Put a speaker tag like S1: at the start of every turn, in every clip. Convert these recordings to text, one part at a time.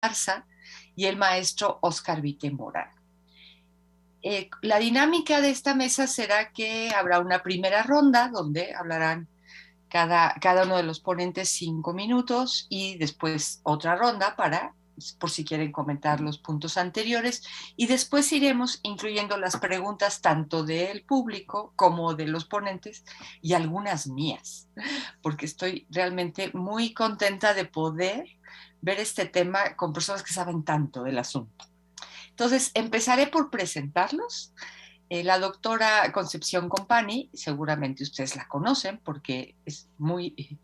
S1: Esparza y el maestro Óscar Vite Morán. La dinámica de esta mesa será que habrá una primera ronda donde hablarán cada uno de los ponentes 5 minutos y después otra ronda por si quieren comentar los puntos anteriores, y después iremos incluyendo las preguntas tanto del público como de los ponentes y algunas mías, porque estoy realmente muy contenta de poder ver este tema con personas que saben tanto del asunto. Entonces, empezaré por presentarlos. La doctora Concepción Compani, seguramente ustedes la conocen porque es muy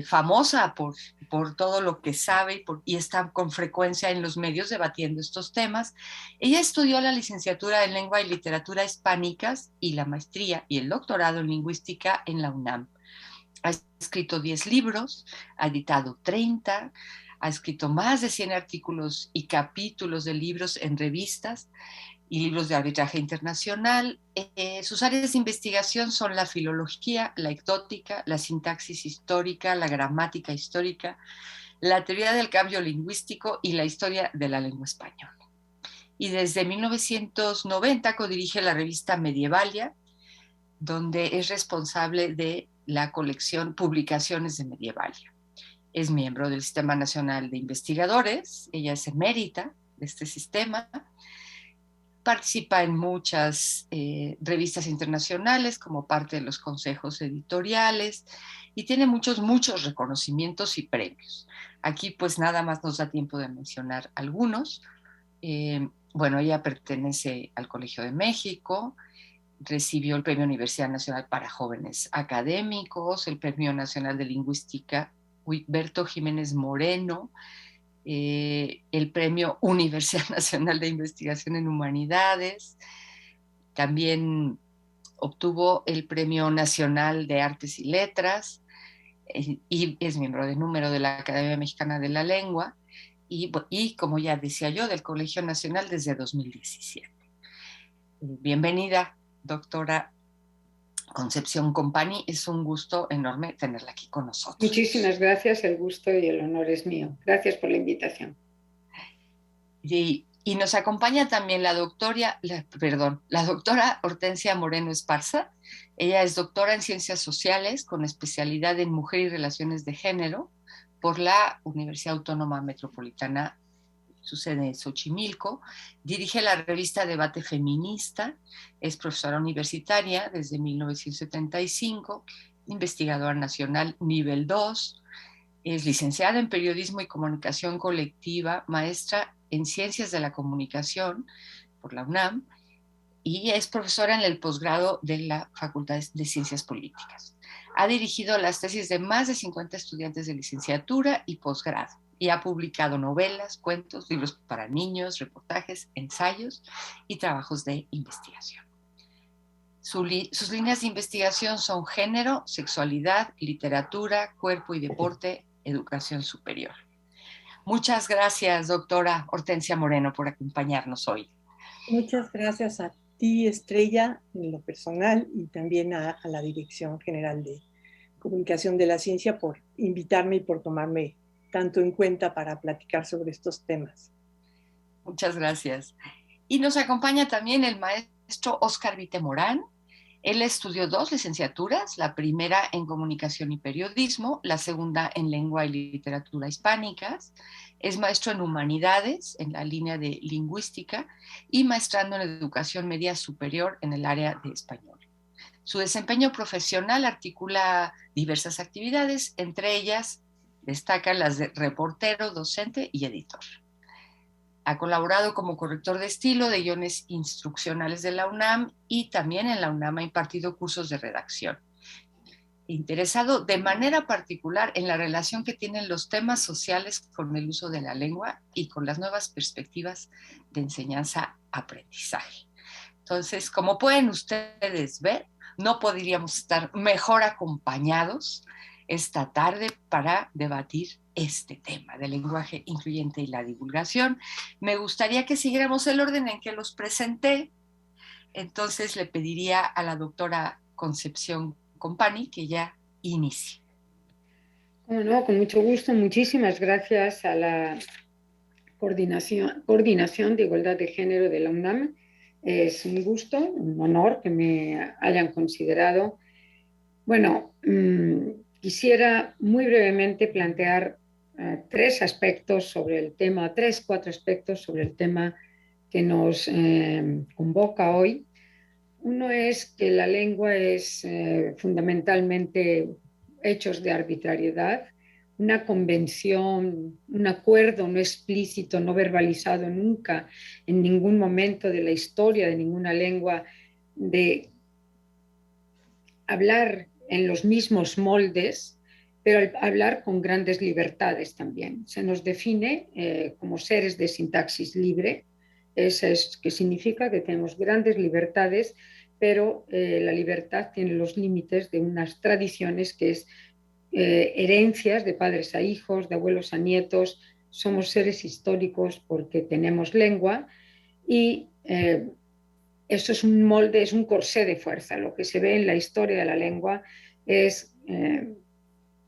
S1: famosa por todo lo que sabe y está con frecuencia en los medios debatiendo estos temas. Ella estudió la licenciatura en Lengua y Literatura Hispánicas y la maestría y el doctorado en Lingüística en la UNAM. Ha escrito 10 libros, ha editado 30, ha escrito más de 100 artículos y capítulos de libros en revistas y libros de arbitraje internacional. Sus áreas de investigación son la filología, la ecdótica, la sintaxis histórica, la gramática histórica, la teoría del cambio lingüístico y la historia de la lengua española. Y desde 1990 codirige la revista Medievalia, donde es responsable de la colección Publicaciones de Medievalia. Es miembro del Sistema Nacional de Investigadores, ella es emérita de este sistema. Participa en muchas revistas internacionales como parte de los consejos editoriales y tiene muchos reconocimientos y premios. Aquí pues nada más nos da tiempo de mencionar algunos. Bueno, ella pertenece al Colegio de México, recibió el Premio Universidad Nacional para Jóvenes Académicos, el Premio Nacional de Lingüística Huitberto Jiménez Moreno, el Premio Universidad Nacional de Investigación en Humanidades, también obtuvo el Premio Nacional de Artes y Letras y es miembro de número de la Academia Mexicana de la Lengua y como ya decía yo, del Colegio Nacional desde 2017. Bienvenida, doctora Concepción Compani, es un gusto enorme tenerla aquí con nosotros.
S2: Muchísimas gracias, el gusto y el honor es mío. Gracias por la invitación.
S1: Y nos acompaña también la doctora Hortensia Moreno Esparza. Ella es doctora en Ciencias Sociales con especialidad en Mujer y Relaciones de Género por la Universidad Autónoma Metropolitana, su sede en Xochimilco. Dirige la revista Debate Feminista, es profesora universitaria desde 1975, investigadora nacional nivel 2, es licenciada en Periodismo y Comunicación Colectiva, maestra en Ciencias de la Comunicación por la UNAM y es profesora en el posgrado de la Facultad de Ciencias Políticas. Ha dirigido las tesis de más de 50 estudiantes de licenciatura y posgrado y ha publicado novelas, cuentos, libros para niños, reportajes, ensayos y trabajos de investigación. Sus líneas de investigación son género, sexualidad, literatura, cuerpo y deporte, educación superior. Muchas gracias, doctora Hortensia Moreno, por acompañarnos hoy.
S3: Muchas gracias a ti, Estrella, en lo personal, y también a la Dirección General de Comunicación de la Ciencia por invitarme y por tomarme tanto en cuenta para platicar sobre estos temas.
S1: Muchas gracias. Y nos acompaña también el maestro Óscar Vite Morán. Él estudió 2 licenciaturas, la primera en Comunicación y Periodismo, la segunda en Lengua y Literatura Hispánicas. Es maestro en Humanidades, en la línea de Lingüística, y maestrando en Educación Media Superior en el área de Español. Su desempeño profesional articula diversas actividades, entre ellas destacan las de reportero, docente y editor. Ha colaborado como corrector de estilo de guiones instruccionales de la UNAM y también en la UNAM ha impartido cursos de redacción. Interesado de manera particular en la relación que tienen los temas sociales con el uso de la lengua y con las nuevas perspectivas de enseñanza-aprendizaje. Entonces, como pueden ustedes ver, no podríamos estar mejor acompañados esta tarde para debatir este tema del lenguaje incluyente y la divulgación. Me gustaría que siguiéramos el orden en que los presenté. Entonces le pediría a la doctora Concepción Compani que ya inicie.
S2: Bueno, con mucho gusto, muchísimas gracias a la Coordinación de Igualdad de Género de la UNAM. Es un gusto, un honor que me hayan considerado. Bueno, quisiera muy brevemente plantear tres aspectos sobre el tema, cuatro aspectos sobre el tema que nos convoca hoy. Uno es que la lengua es fundamentalmente hechos de arbitrariedad, una convención, un acuerdo no explícito, no verbalizado nunca en ningún momento de la historia de ninguna lengua, de hablar en los mismos moldes, pero hablar con grandes libertades también. Se nos define como seres de sintaxis libre, eso es que significa que tenemos grandes libertades, pero la libertad tiene los límites de unas tradiciones que es herencias de padres a hijos, de abuelos a nietos. Somos seres históricos porque tenemos lengua y eso es un molde, es un corsé de fuerza. Lo que se ve en la historia de la lengua es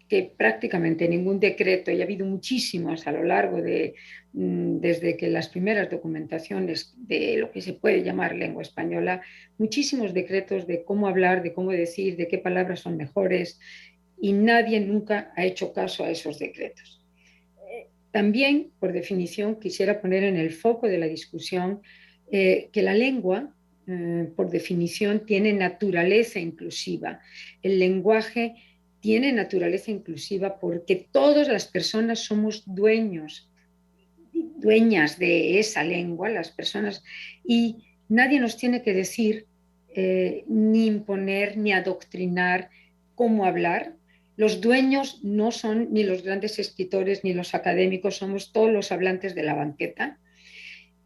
S2: que prácticamente ningún decreto, y ha habido muchísimos a lo largo de, desde que las primeras documentaciones de lo que se puede llamar lengua española, muchísimos decretos de cómo hablar, de cómo decir, de qué palabras son mejores, y nadie nunca ha hecho caso a esos decretos. También, por definición, quisiera poner en el foco de la discusión que la lengua, por definición, tiene naturaleza inclusiva. El lenguaje tiene naturaleza inclusiva porque todas las personas somos dueñas de esa lengua, las personas, y nadie nos tiene que decir ni imponer ni adoctrinar cómo hablar. Los dueños no son ni los grandes escritores ni los académicos, somos todos los hablantes de la banqueta.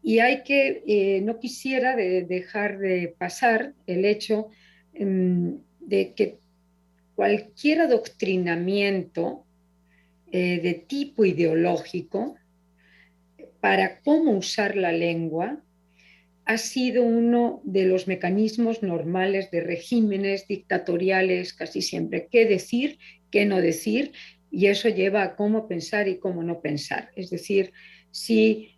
S2: Y hay que, no quisiera dejar de pasar el hecho de que cualquier adoctrinamiento de tipo ideológico para cómo usar la lengua ha sido uno de los mecanismos normales de regímenes dictatoriales casi siempre. ¿Qué decir, qué no decir? Y eso lleva a cómo pensar y cómo no pensar. Es decir, si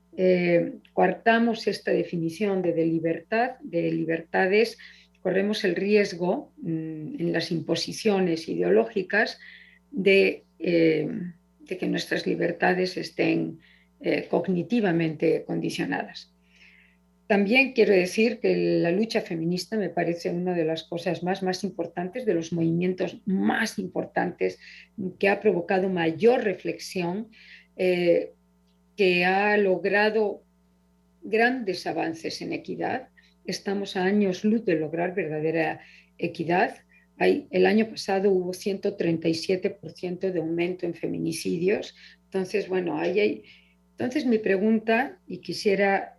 S2: coartamos esta definición de libertad, de libertades, corremos el riesgo en las imposiciones ideológicas de que nuestras libertades estén cognitivamente condicionadas. También quiero decir que la lucha feminista me parece una de las cosas más importantes, de los movimientos más importantes que ha provocado mayor reflexión, que ha logrado grandes avances en equidad. Estamos a años luz de lograr verdadera equidad. El año pasado hubo 137% de aumento en feminicidios. Entonces, bueno, entonces mi pregunta, y quisiera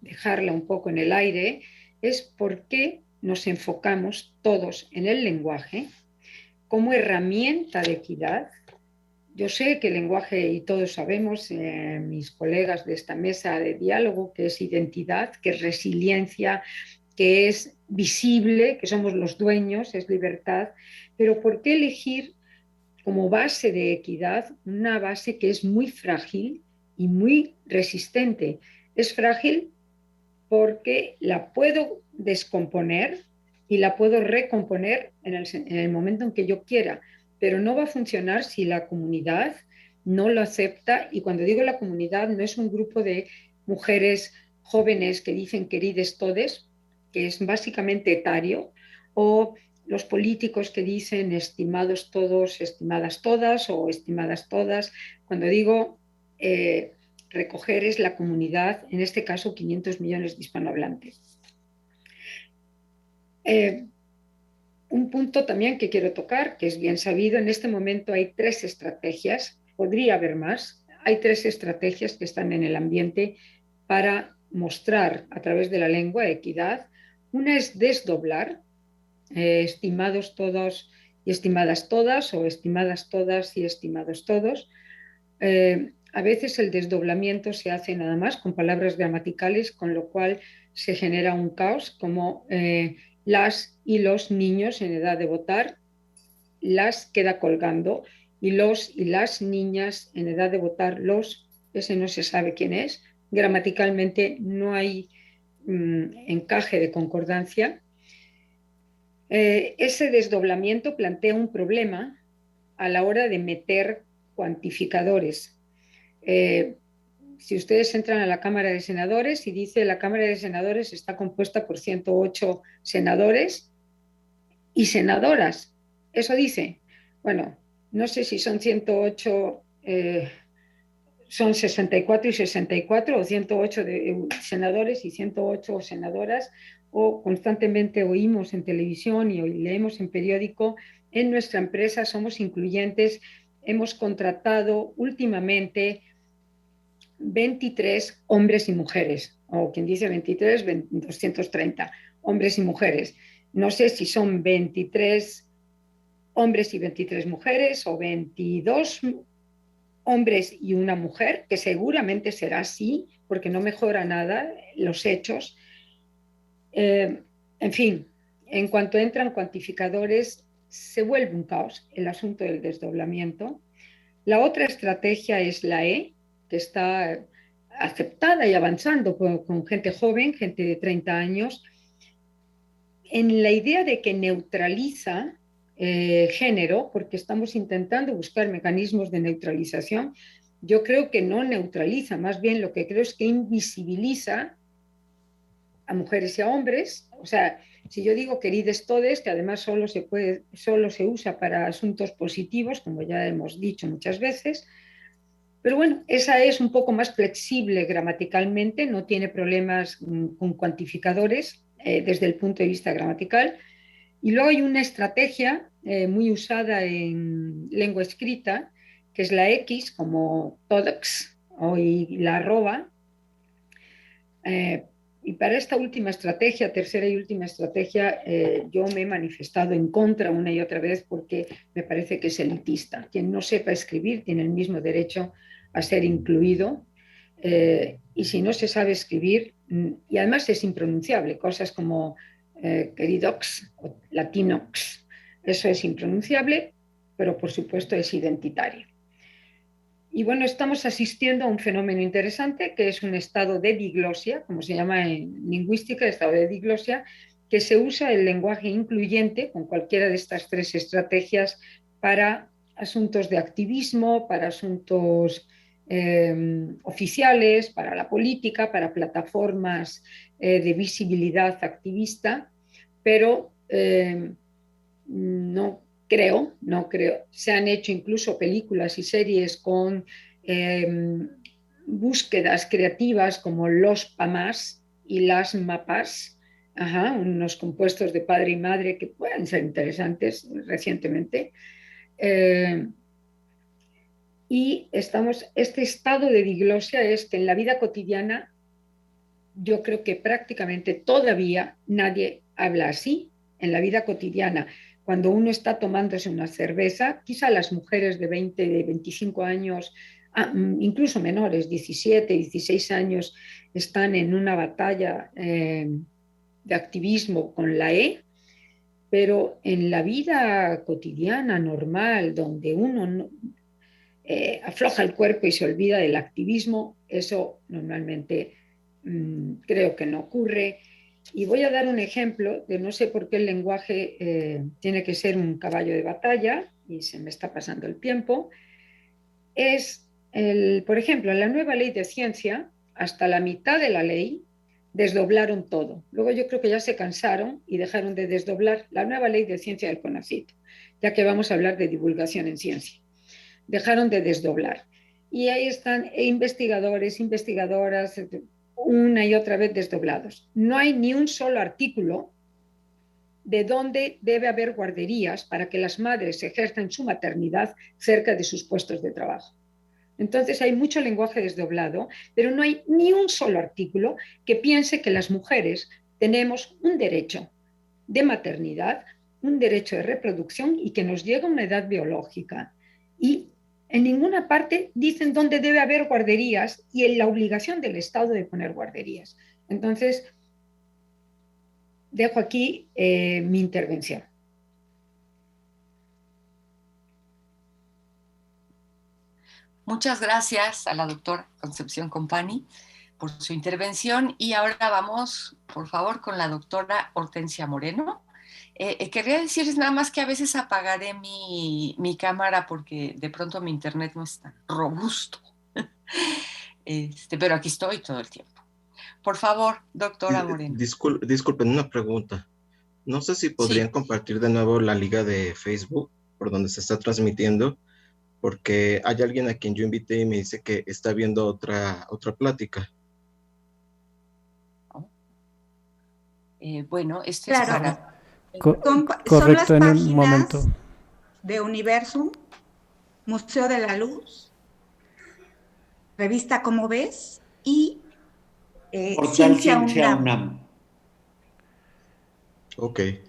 S2: dejarla un poco en el aire, es por qué nos enfocamos todos en el lenguaje como herramienta de equidad. Yo sé que el lenguaje, y todos sabemos, mis colegas de esta mesa de diálogo, que es identidad, que es resiliencia, que es visible, que somos los dueños, es libertad, pero ¿por qué elegir como base de equidad una base que es muy frágil y muy resistente? Es frágil porque la puedo descomponer y la puedo recomponer en el momento en que yo quiera, pero no va a funcionar si la comunidad no lo acepta. Y cuando digo la comunidad, no es un grupo de mujeres jóvenes que dicen querides todes, que es básicamente etario, o los políticos que dicen estimados todos, estimadas todas o estimadas todas. Cuando digo recoger es la comunidad, en este caso 500 millones de hispanohablantes. Un punto también que quiero tocar, que es bien sabido, en este momento hay 3 estrategias, podría haber más, hay 3 estrategias que están en el ambiente para mostrar a través de la lengua equidad. Una es desdoblar, estimados todos y estimadas todas, o estimadas todas y estimados todos. A veces el desdoblamiento se hace nada más con palabras gramaticales, con lo cual se genera un caos, como las y los niños en edad de votar, las queda colgando, y los y las niñas en edad de votar, los ese no se sabe quién es, gramaticalmente no hay encaje de concordancia. Ese desdoblamiento plantea un problema a la hora de meter cuantificadores. Si ustedes entran a la Cámara de Senadores y dice la Cámara de Senadores está compuesta por 108 senadores y senadoras, eso dice. Bueno, no sé si son 108, son 64 y 64 o 108 senadores y 108 senadoras, o constantemente oímos en televisión y leemos en periódico, en nuestra empresa somos incluyentes, hemos contratado últimamente 23 hombres y mujeres, o quien dice 23, 230 hombres y mujeres. No sé si son 23 hombres y 23 mujeres o 22 hombres y una mujer, que seguramente será así, porque no mejora nada los hechos. En fin, en cuanto entran cuantificadores, se vuelve un caos el asunto del desdoblamiento. La otra estrategia es la E, que está aceptada y avanzando con gente joven, gente de 30 años, en la idea de que neutraliza género, porque estamos intentando buscar mecanismos de neutralización. Yo creo que no neutraliza, más bien lo que creo es que invisibiliza a mujeres y a hombres. O sea, si yo digo querides todes, que además solo se usa para asuntos positivos, como ya hemos dicho muchas veces, pero bueno, esa es un poco más flexible gramaticalmente, no tiene problemas con cuantificadores desde el punto de vista gramatical. Y luego hay una estrategia muy usada en lengua escrita, que es la X, como todex, y la arroba. Y para esta última estrategia, tercera y última estrategia, yo me he manifestado en contra una y otra vez porque me parece que es elitista. Quien no sepa escribir tiene el mismo derecho a ser incluido. Y si no se sabe escribir, y además es impronunciable, cosas como queridox o latinox, eso es impronunciable, pero por supuesto es identitario. Y bueno, estamos asistiendo a un fenómeno interesante que es un estado de diglosia, como se llama en lingüística, estado de diglosia, que se usa el lenguaje incluyente con cualquiera de estas tres estrategias para asuntos de activismo, para asuntos oficiales, para la política, para plataformas de visibilidad activista, pero no creo. Se han hecho incluso películas y series con búsquedas creativas como los PAMAS y las MAPAS, unos compuestos de padre y madre que pueden ser interesantes recientemente. Y este estado de diglosia es que en la vida cotidiana yo creo que prácticamente todavía nadie habla así en la vida cotidiana. Cuando uno está tomándose una cerveza, quizá las mujeres de 20, de 25 años, incluso menores, 17, 16 años, están en una batalla de activismo con la E, pero en la vida cotidiana, normal, donde uno afloja el cuerpo y se olvida del activismo, eso normalmente creo que no ocurre. Y voy a dar un ejemplo de no sé por qué el lenguaje tiene que ser un caballo de batalla y se me está pasando el tiempo. Por ejemplo, en la nueva ley de ciencia, hasta la mitad de la ley desdoblaron todo. Luego yo creo que ya se cansaron y dejaron de desdoblar la nueva ley de ciencia del CONACYT, ya que vamos a hablar de divulgación en ciencia. Dejaron de desdoblar. Y ahí están investigadores, investigadoras, una y otra vez desdoblados. No hay ni un solo artículo de dónde debe haber guarderías para que las madres ejerzan su maternidad cerca de sus puestos de trabajo. Entonces hay mucho lenguaje desdoblado, pero no hay ni un solo artículo que piense que las mujeres tenemos un derecho de maternidad, un derecho de reproducción y que nos llega una edad biológica. Y en ninguna parte dicen dónde debe haber guarderías y en la obligación del Estado de poner guarderías. Entonces, dejo aquí mi intervención.
S1: Muchas gracias a la doctora Concepción Compani por su intervención y ahora vamos, por favor, con la doctora Hortensia Moreno. Quería decirles nada más que a veces apagaré mi cámara porque de pronto mi internet no es tan robusto, pero aquí estoy todo el tiempo. Por favor, doctora Moreno.
S4: Disculpen, una pregunta. No sé si podrían
S1: Sí.
S4: compartir de nuevo la liga de Facebook por donde se está transmitiendo, porque hay alguien a quien yo invité y me dice que está viendo otra plática.
S1: Bueno, este
S5: Claro.
S1: es para...
S5: Son
S6: Correcto,
S5: las
S6: en un momento.
S5: páginas de Universum, Museo de la Luz, Revista Cómo Ves y
S7: Portal
S5: Ciencia
S7: Ciencia
S5: UNAM.
S7: UNAM.
S4: Ok. En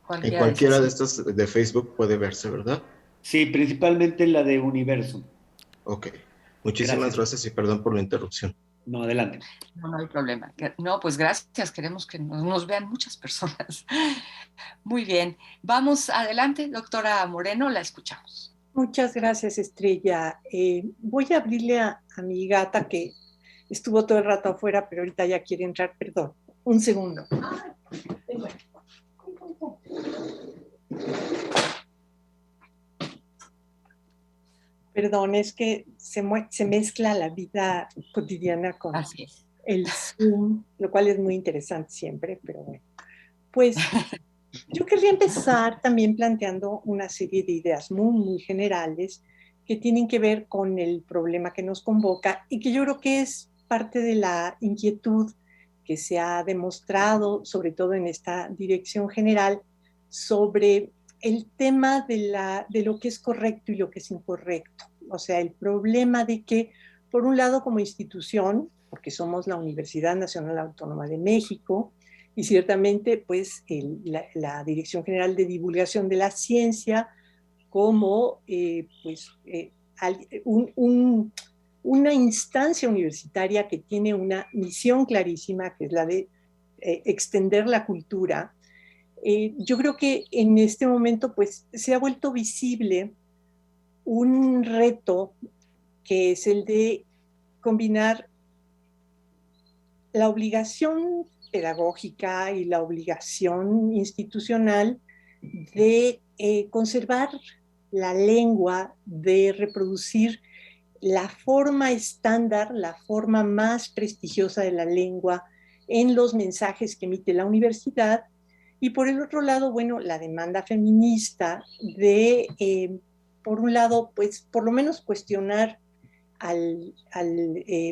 S1: Cualquiera
S4: cualquiera de
S1: esas.
S4: estas de Facebook puede verse, ¿verdad?
S7: Sí, principalmente la de Universum.
S4: Ok. Muchísimas gracias y perdón por la interrupción.
S7: No, adelante.
S1: No hay problema. No, pues gracias. Queremos que nos vean muchas personas. Muy bien. Vamos adelante, doctora Moreno, la escuchamos.
S3: Muchas gracias, Estrella. Voy a abrirle a mi gata que estuvo todo el rato afuera, pero ahorita ya quiere entrar. Perdón, un segundo. Perdón, es que se mezcla la vida cotidiana con el Zoom, lo cual es muy interesante siempre, pero bueno. Pues yo querría empezar también planteando una serie de ideas muy generales que tienen que ver con el problema que nos convoca y que yo creo que es parte de la inquietud que se ha demostrado, sobre todo en esta dirección general, sobre el tema de lo que es correcto y lo que es incorrecto. O sea, el problema de que, por un lado, como institución, porque somos la Universidad Nacional Autónoma de México, y ciertamente, pues, la Dirección General de Divulgación de la Ciencia como, una instancia universitaria que tiene una misión clarísima, que es la de extender la cultura. Yo creo que en este momento, pues, se ha vuelto visible un reto que es el de combinar la obligación pedagógica y la obligación institucional de conservar la lengua, de reproducir la forma estándar, la forma más prestigiosa de la lengua en los mensajes que emite la universidad. Y por el otro lado, bueno, la demanda feminista de, por un lado, pues por lo menos cuestionar al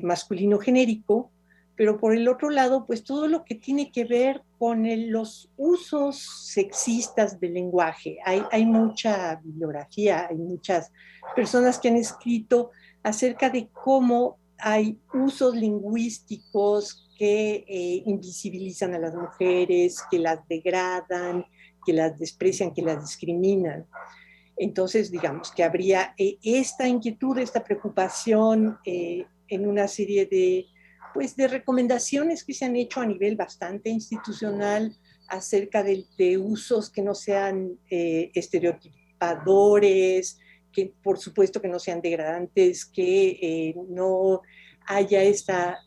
S3: masculino genérico, pero por el otro lado, pues todo lo que tiene que ver con los usos sexistas del lenguaje. Hay mucha bibliografía, hay muchas personas que han escrito acerca de cómo hay usos lingüísticos que invisibilizan a las mujeres, que las degradan, que las desprecian, que las discriminan. Entonces, digamos que habría esta inquietud, esta preocupación en una serie de recomendaciones que se han hecho a nivel bastante institucional acerca de usos que no sean estereotipadores, que por supuesto que no sean degradantes, que no haya esta...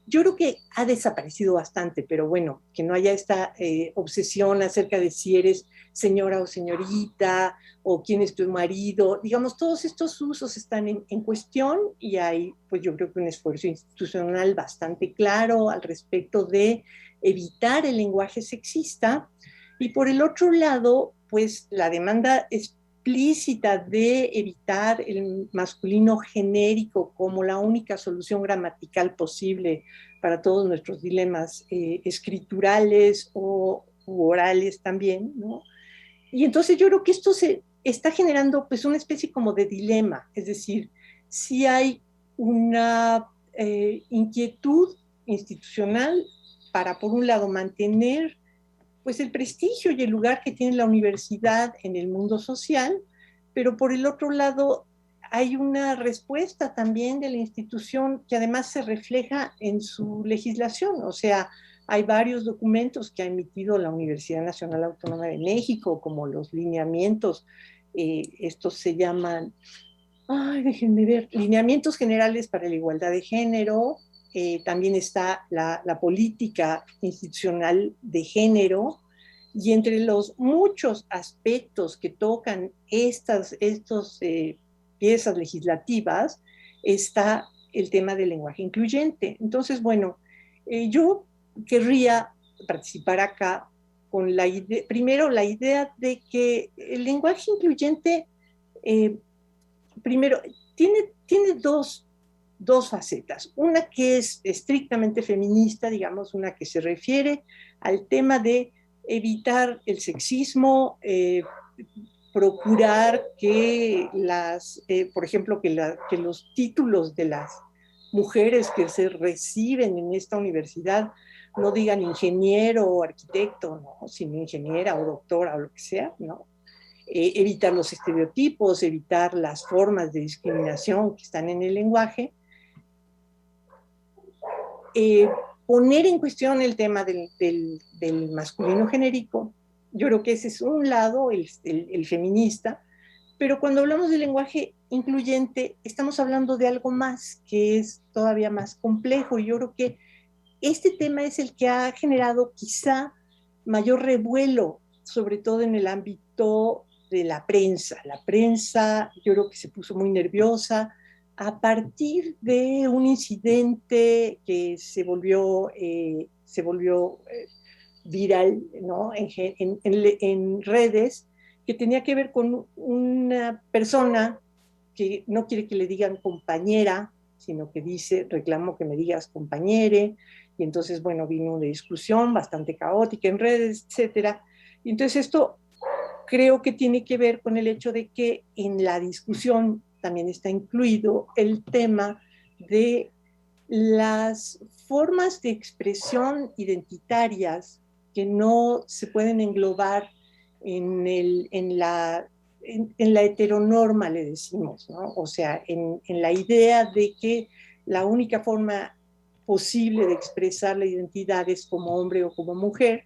S3: Yo creo que ha desaparecido bastante, pero bueno, que no haya esta obsesión acerca de si eres señora o señorita, o quién es tu marido. Digamos, todos estos usos están en cuestión y hay, pues yo creo que un esfuerzo institucional bastante claro al respecto de evitar el lenguaje sexista. Y por el otro lado, pues la demanda explícita de evitar el masculino genérico como la única solución gramatical posible para todos nuestros dilemas escriturales u orales también, ¿no? Y entonces yo creo que esto se está generando pues una especie como de dilema, es decir, si hay una inquietud institucional para, por un lado, mantener pues el prestigio y el lugar que tiene la universidad en el mundo social, pero por el otro lado hay una respuesta también de la institución que además se refleja en su legislación, o sea, hay varios documentos que ha emitido la Universidad Nacional Autónoma de México, como los lineamientos, estos se llaman Déjenme ver, lineamientos generales para la igualdad de género, también está la política institucional de género, y entre los muchos aspectos que tocan estas piezas legislativas está el tema del lenguaje incluyente. Entonces, bueno, yo querría participar acá con primero la idea de que el lenguaje incluyente, primero, tiene dos facetas. Una que es estrictamente feminista, digamos, una que se refiere al tema de evitar el sexismo, procurar que por ejemplo, que los títulos de las mujeres que se reciben en esta universidad no digan ingeniero o arquitecto, ¿no? Sino ingeniera o doctora o lo que sea, ¿no? Evitar los estereotipos, evitar las formas de discriminación que están en el lenguaje, poner en cuestión el tema del masculino genérico. Yo creo que ese es un lado, el feminista, pero cuando hablamos de lenguaje incluyente, estamos hablando de algo más que es todavía más complejo. Yo creo que este tema es el que ha generado quizá mayor revuelo, sobre todo en el ámbito de la prensa. La prensa, yo creo que se puso muy nerviosa a partir de un incidente que se volvió viral, ¿no? en redes, que tenía que ver con una persona que no quiere que le digan compañera, sino que reclamo que me digas compañere, y entonces, bueno, vino una discusión bastante caótica en redes, etcétera. Y entonces esto creo que tiene que ver con el hecho de que en la discusión también está incluido el tema de las formas de expresión identitarias que no se pueden englobar en la heteronorma, le decimos, ¿no? O sea, en la idea de que la única forma posible de expresar la identidad es como hombre o como mujer.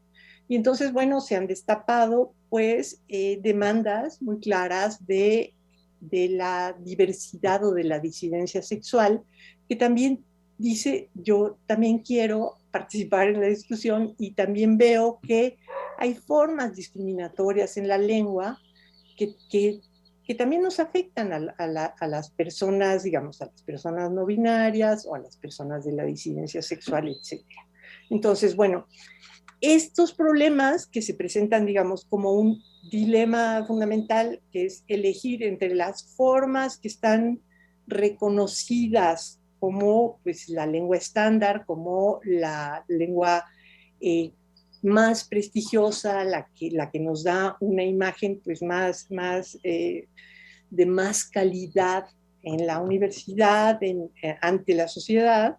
S3: Y entonces, bueno, se han destapado, pues, demandas muy claras de la diversidad o de la disidencia sexual, que también dice, yo también quiero participar en la discusión y también veo que hay formas discriminatorias en la lengua que también nos afectan a las personas, digamos, a las personas no binarias o a las personas de la disidencia sexual, etc. Entonces, bueno, estos problemas que se presentan, digamos, como un dilema fundamental, que es elegir entre las formas que están reconocidas como, pues, la lengua estándar, como la lengua más prestigiosa, la que nos da una imagen, pues, de más calidad en la universidad, ante la sociedad.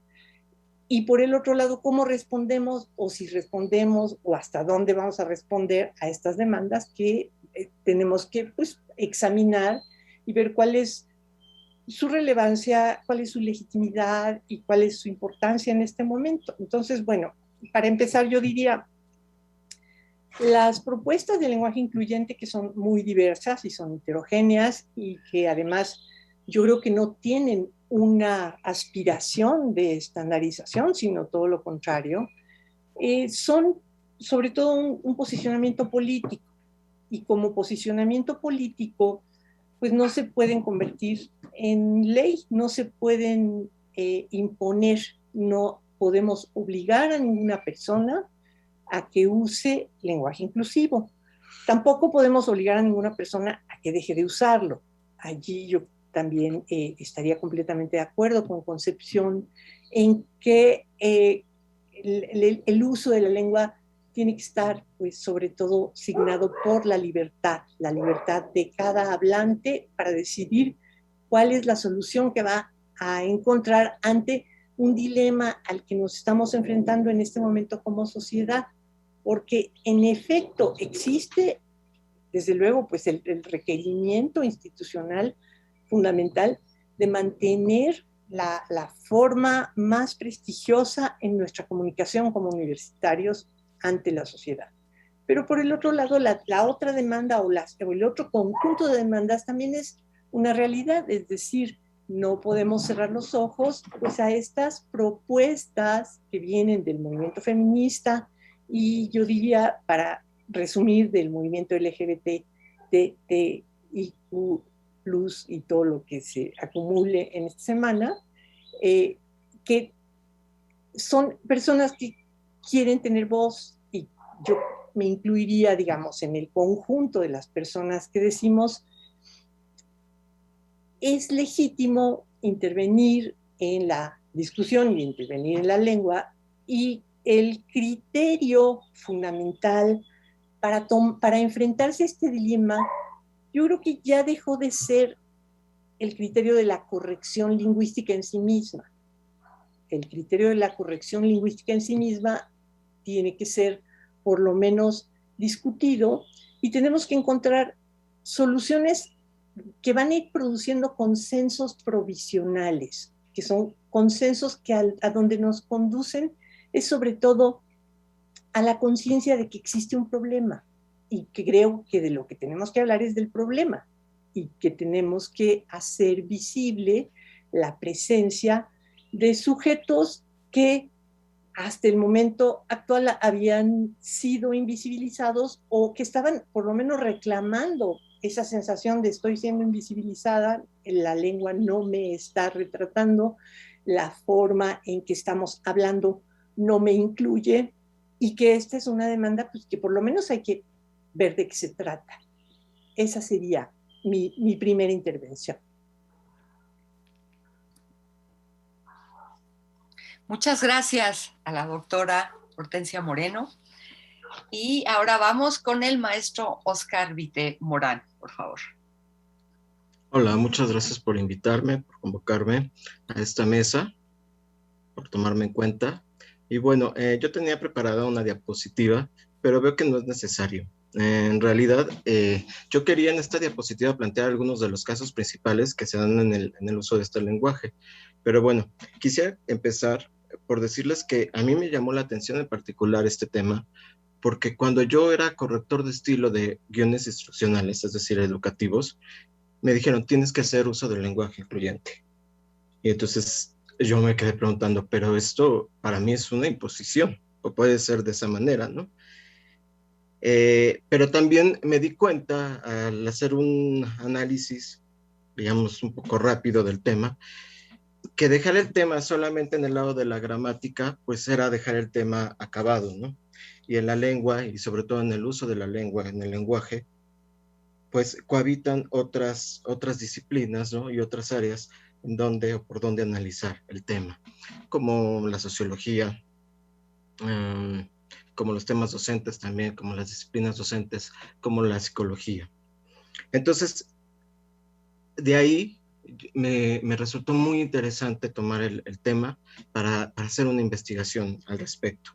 S3: Y por el otro lado, cómo respondemos, o si respondemos, o hasta dónde vamos a responder a estas demandas que tenemos que, pues, examinar y ver cuál es su relevancia, cuál es su legitimidad y cuál es su importancia en este momento. Entonces, bueno, para empezar, yo diría, las propuestas de lenguaje incluyente, que son muy diversas y son heterogéneas y que además yo creo que no tienen una aspiración de estandarización, sino todo lo contrario, son sobre todo un posicionamiento político. Y como posicionamiento político, pues no se pueden convertir en ley, no se pueden imponer, no podemos obligar a ninguna persona a que use lenguaje inclusivo. Tampoco podemos obligar a ninguna persona a que deje de usarlo. Allí yo también estaría completamente de acuerdo con Concepción en que el uso de la lengua tiene que estar, pues, sobre todo signado por la libertad de cada hablante para decidir cuál es la solución que va a encontrar ante un dilema al que nos estamos enfrentando en este momento como sociedad, porque en efecto existe, desde luego, pues el requerimiento institucional fundamental de mantener la forma más prestigiosa en nuestra comunicación como universitarios ante la sociedad. Pero por el otro lado, la otra demanda o el otro conjunto de demandas también es una realidad, es decir, no podemos cerrar los ojos pues, a estas propuestas que vienen del movimiento feminista y yo diría, para resumir, del movimiento LGBT, IQ plus y todo lo que se acumule en esta semana, que son personas que quieren tener voz, y yo me incluiría, digamos, en el conjunto de las personas que decimos es legítimo intervenir en la discusión y intervenir en la lengua, y el criterio fundamental para enfrentarse a este dilema, yo creo que ya dejó de ser el criterio de la corrección lingüística en sí misma. El criterio de la corrección lingüística en sí misma tiene que ser por lo menos discutido, y tenemos que encontrar soluciones que van a ir produciendo consensos provisionales, que son consensos que a donde nos conducen es sobre todo a la conciencia de que existe un problema, y que creo que de lo que tenemos que hablar es del problema, y que tenemos que hacer visible la presencia de sujetos que hasta el momento actual habían sido invisibilizados, o que estaban por lo menos reclamando esa sensación de estoy siendo invisibilizada, la lengua no me está retratando, la forma en que estamos hablando no me incluye, y que esta es una demanda pues, que por lo menos hay que ver de qué se trata. Esa sería mi primera intervención.
S1: Muchas gracias a la doctora Hortensia Moreno. Y ahora vamos con el maestro Óscar Vité Morán, por favor.
S4: Hola, muchas gracias por invitarme, por convocarme a esta mesa, por tomarme en cuenta. Y bueno, yo tenía preparada una diapositiva, pero veo que no es necesario. En realidad, yo quería en esta diapositiva plantear algunos de los casos principales que se dan en el uso de este lenguaje. Pero bueno, quisiera empezar por decirles que a mí me llamó la atención en particular este tema, porque cuando yo era corrector de estilo de guiones instruccionales, es decir, educativos, me dijeron, tienes que hacer uso del lenguaje incluyente. Y entonces yo me quedé preguntando, pero esto para mí es una imposición, o puede ser de esa manera, ¿no? Pero también me di cuenta al hacer un análisis, digamos, un poco rápido del tema, que dejar el tema solamente en el lado de la gramática, pues era dejar el tema acabado, ¿no? Y en la lengua, y sobre todo en el uso de la lengua, en el lenguaje, pues cohabitan otras disciplinas, ¿no? Y otras áreas en donde o por donde analizar el tema, como la sociología, como los temas docentes también, como las disciplinas docentes, como la psicología. Entonces, de ahí me resultó muy interesante tomar el tema para hacer una investigación al respecto.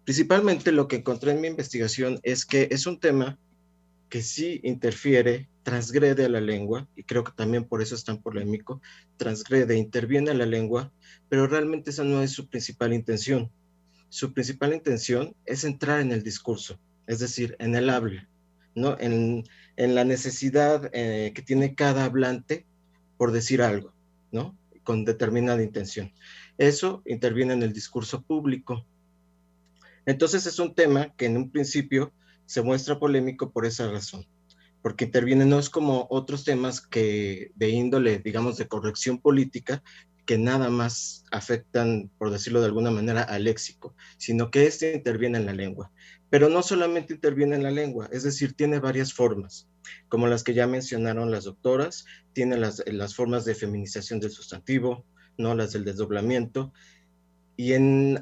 S4: Principalmente lo que encontré en mi investigación es que es un tema que sí interfiere, transgrede a la lengua, y creo que también por eso es tan polémico, transgrede, interviene a la lengua, pero realmente esa no es su principal intención. Su principal intención es entrar en el discurso, es decir, en el habla, ¿no? En la necesidad que tiene cada hablante por decir algo, ¿no? Con determinada intención. Eso interviene en el discurso público. Entonces es un tema que en un principio se muestra polémico por esa razón, porque interviene, no es como otros temas que de índole, digamos, de corrección política, que nada más afectan, por decirlo de alguna manera, al léxico, sino que este interviene en la lengua. Pero no solamente interviene en la lengua, es decir, tiene varias formas, como las que ya mencionaron las doctoras, tiene las formas de feminización del sustantivo, ¿no? Las del desdoblamiento, y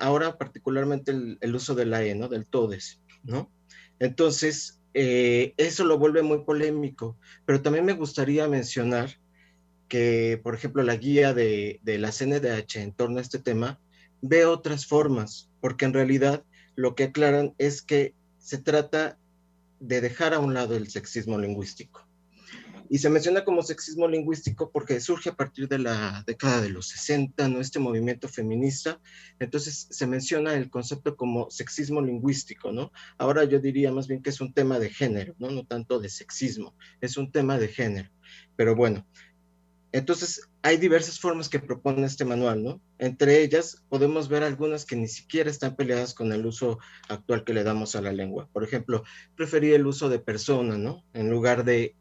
S4: ahora particularmente el uso de la E, ¿no? Del todes, ¿no? Entonces, eso lo vuelve muy polémico, pero también me gustaría mencionar que, por ejemplo, la guía de la CNDH en torno a este tema ve otras formas, porque en realidad lo que aclaran es que se trata de dejar a un lado el sexismo lingüístico. Y se menciona como sexismo lingüístico porque surge a partir de la década de los 60, ¿no? Este movimiento feminista. Entonces se menciona el concepto como sexismo lingüístico, ¿no? Ahora yo diría más bien que es un tema de género, ¿no? No tanto de sexismo, es un tema de género. Pero bueno, entonces hay diversas formas que propone este manual, ¿no? Entre ellas podemos ver algunas que ni siquiera están peleadas con el uso actual que le damos a la lengua. Por ejemplo, preferir el uso de persona, ¿no? En lugar de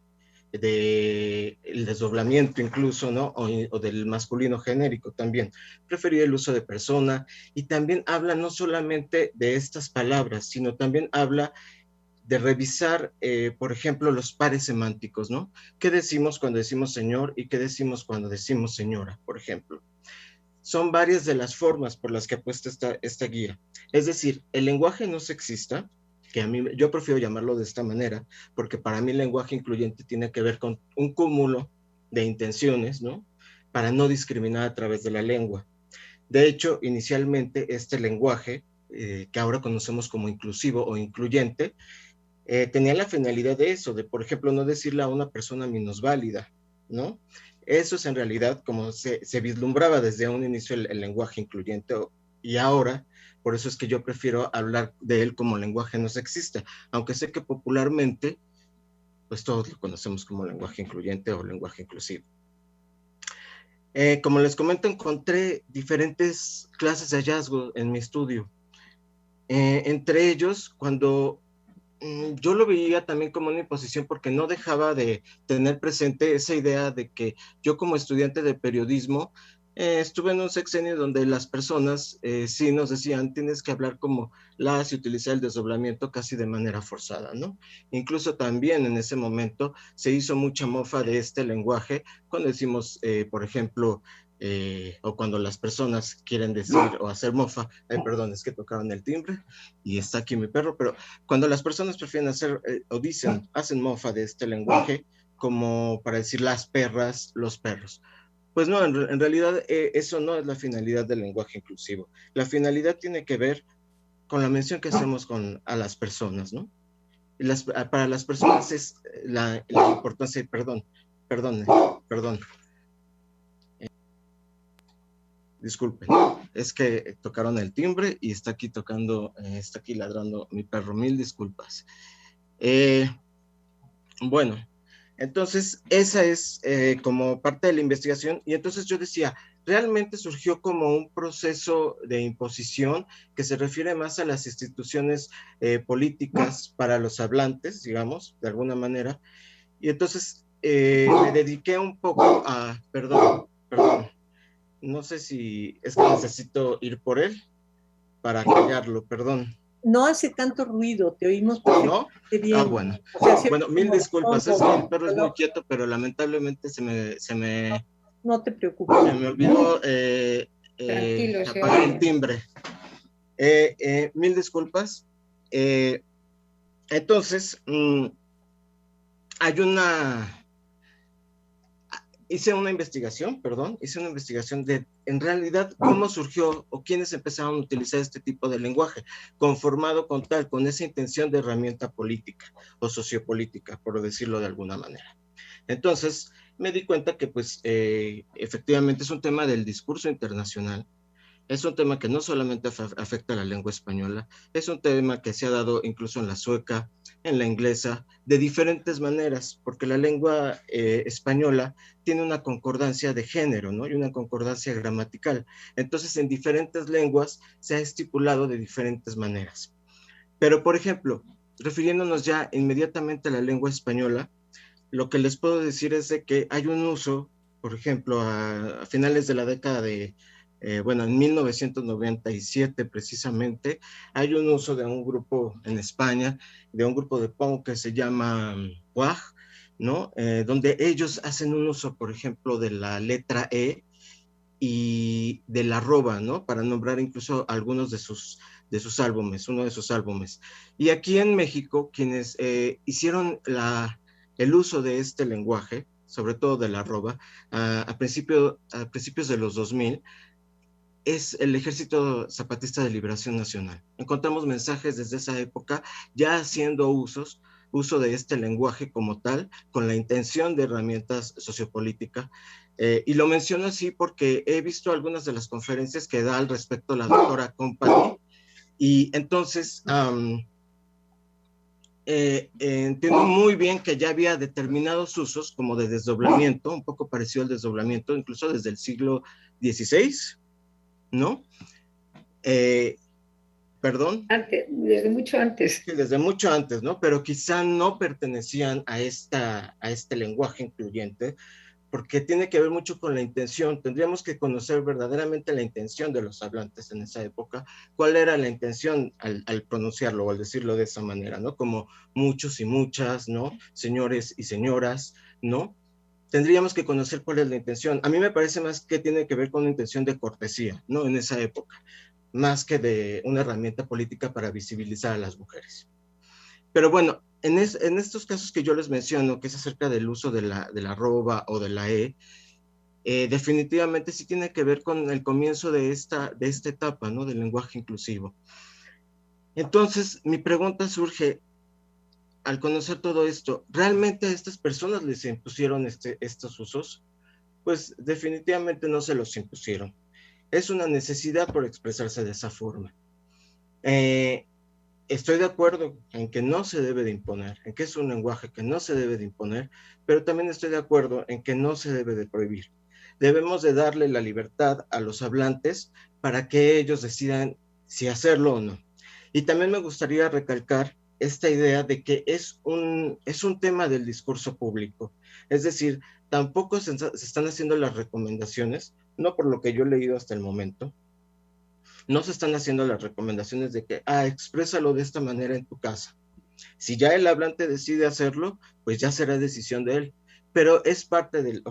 S4: el desdoblamiento incluso, ¿no? O del masculino genérico también. Preferir el uso de persona, y también habla no solamente de estas palabras, sino también habla de revisar, por ejemplo, los pares semánticos, ¿no? ¿Qué decimos cuando decimos señor y qué decimos cuando decimos señora, por ejemplo? Son varias de las formas por las que apuesta esta guía. Es decir, el lenguaje no sexista, que yo prefiero llamarlo de esta manera, porque para mí el lenguaje incluyente tiene que ver con un cúmulo de intenciones, ¿no? Para no discriminar a través de la lengua. De hecho, inicialmente este lenguaje, que ahora conocemos como inclusivo o incluyente, tenía la finalidad de eso, de, por ejemplo, no decirle a una persona minusválida, ¿no? Eso es en realidad como se vislumbraba desde un inicio el lenguaje incluyente, y ahora, por eso es que yo prefiero hablar de él como lenguaje no sexista, aunque sé que popularmente, pues todos lo conocemos como lenguaje incluyente o lenguaje inclusivo. Como les comento, encontré diferentes clases de hallazgo en mi estudio. Entre ellos, cuando yo lo veía también como una imposición, porque no dejaba de tener presente esa idea de que yo, como estudiante de periodismo, estuve en un sexenio donde las personas sí nos decían: tienes que hablar como las, y utilizar el desdoblamiento casi de manera forzada, ¿no? Incluso también en ese momento se hizo mucha mofa de este lenguaje cuando decimos, por ejemplo, o cuando las personas quieren decir o hacer mofa. Perdón, es que tocaron el timbre y está aquí mi perro, pero cuando las personas prefieren hacer o dicen, hacen mofa de este lenguaje, como para decir las perras, los perros. Pues no, en realidad eso no es la finalidad del lenguaje inclusivo. La finalidad tiene que ver con la mención que hacemos a las personas, ¿no? Para las personas es la importancia, perdón, disculpen, es que tocaron el timbre y está aquí ladrando mi perro, mil disculpas. Bueno, entonces esa es como parte de la investigación, y entonces yo decía, realmente surgió como un proceso de imposición que se refiere más a las instituciones políticas para los hablantes, digamos, de alguna manera, y entonces me dediqué un poco a, perdón, no sé si es que necesito ir por él para callarlo, perdón.
S3: No hace tanto ruido, te oímos
S4: ¿No?
S3: bien.
S4: Ah, bueno.
S3: O sea,
S4: bueno, mil disculpas, es que el perro es muy quieto, pero lamentablemente
S3: no te preocupes.
S4: Se me olvidó apagar el timbre. Mil disculpas. Entonces, hice una investigación de, en realidad, cómo surgió o quiénes empezaron a utilizar este tipo de lenguaje, conformado con esa intención de herramienta política o sociopolítica, por decirlo de alguna manera. Entonces, me di cuenta que, pues, efectivamente es un tema del discurso internacional. Es un tema que no solamente afecta a la lengua española, es un tema que se ha dado incluso en la sueca, en la inglesa, de diferentes maneras, porque la lengua española tiene una concordancia de género, ¿no? Y una concordancia gramatical. Entonces, en diferentes lenguas se ha estipulado de diferentes maneras. Pero, por ejemplo, refiriéndonos ya inmediatamente a la lengua española, lo que les puedo decir es de que hay un uso, por ejemplo, a finales de la década de, en 1997 precisamente, hay un uso de un grupo en España, de un grupo de punk que se llama WAG, ¿no? Donde ellos hacen un uso, por ejemplo, de la letra E y de la arroba, ¿no? Para nombrar incluso algunos de sus álbumes, uno de sus álbumes. Y aquí en México, quienes hicieron el uso de este lenguaje, sobre todo de la arroba, a principios de los 2000, es el Ejército Zapatista de Liberación Nacional. Encontramos mensajes desde esa época ya haciendo uso de este lenguaje como tal, con la intención de herramientas sociopolíticas. Y lo menciono así porque he visto algunas de las conferencias que da al respecto la doctora Company, y entonces entiendo muy bien que ya había determinados usos como de desdoblamiento, un poco parecido al desdoblamiento, incluso desde el siglo XVI, ¿no? Perdón.
S2: Antes, desde mucho antes.
S4: Sí, desde mucho antes, ¿no? Pero quizá no pertenecían a este lenguaje incluyente, porque tiene que ver mucho con la intención. Tendríamos que conocer verdaderamente la intención de los hablantes en esa época, cuál era la intención al pronunciarlo o al decirlo de esa manera, ¿no? Como muchos y muchas, ¿no? Señores y señoras, ¿no? Tendríamos que conocer cuál es la intención. A mí me parece más que tiene que ver con una intención de cortesía, ¿no? En esa época, más que de una herramienta política para visibilizar a las mujeres. Pero bueno, en estos casos que yo les menciono, que es acerca del uso de la arroba o de la definitivamente sí tiene que ver con el comienzo de esta etapa, ¿no? Del lenguaje inclusivo. Entonces, mi pregunta surge, al conocer todo esto, ¿realmente a estas personas les impusieron estos usos? Pues definitivamente no se los impusieron. Es una necesidad por expresarse de esa forma. Estoy de acuerdo en que no se debe de imponer, en que es un lenguaje que no se debe de imponer, pero también estoy de acuerdo en que no se debe de prohibir. Debemos de darle la libertad a los hablantes para que ellos decidan si hacerlo o no. Y también me gustaría recalcar esta idea de que es un tema del discurso público. Es decir, tampoco se están haciendo las recomendaciones, no por lo que yo he leído hasta el momento, no se están haciendo las recomendaciones de que, exprésalo de esta manera en tu casa. Si ya el hablante decide hacerlo, pues ya será decisión de él, pero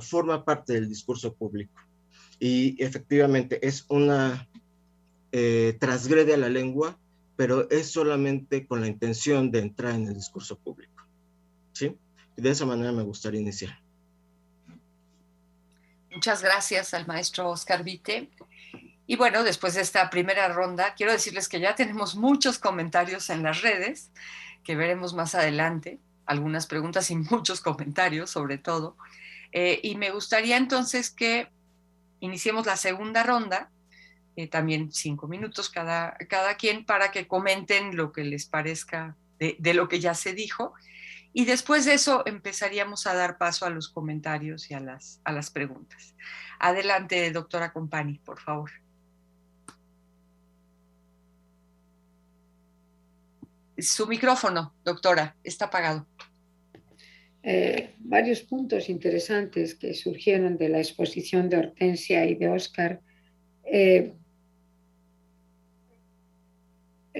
S4: forma parte del discurso público. Y efectivamente es transgrede a la lengua, pero es solamente con la intención de entrar en el discurso público. ¿Sí? De esa manera me gustaría iniciar.
S1: Muchas gracias al maestro Oscar Vite. Y bueno, después de esta primera ronda, quiero decirles que ya tenemos muchos comentarios en las redes, que veremos más adelante, algunas preguntas y muchos comentarios sobre todo. Y me gustaría entonces que iniciemos la segunda ronda, también 5 minutos cada quien, para que comenten lo que les parezca de lo que ya se dijo. Y después de eso empezaríamos a dar paso a los comentarios y a las preguntas. Adelante, doctora Compani, por favor. Su micrófono, doctora, está apagado.
S2: Varios puntos interesantes que surgieron de la exposición de Hortensia y de Oscar. El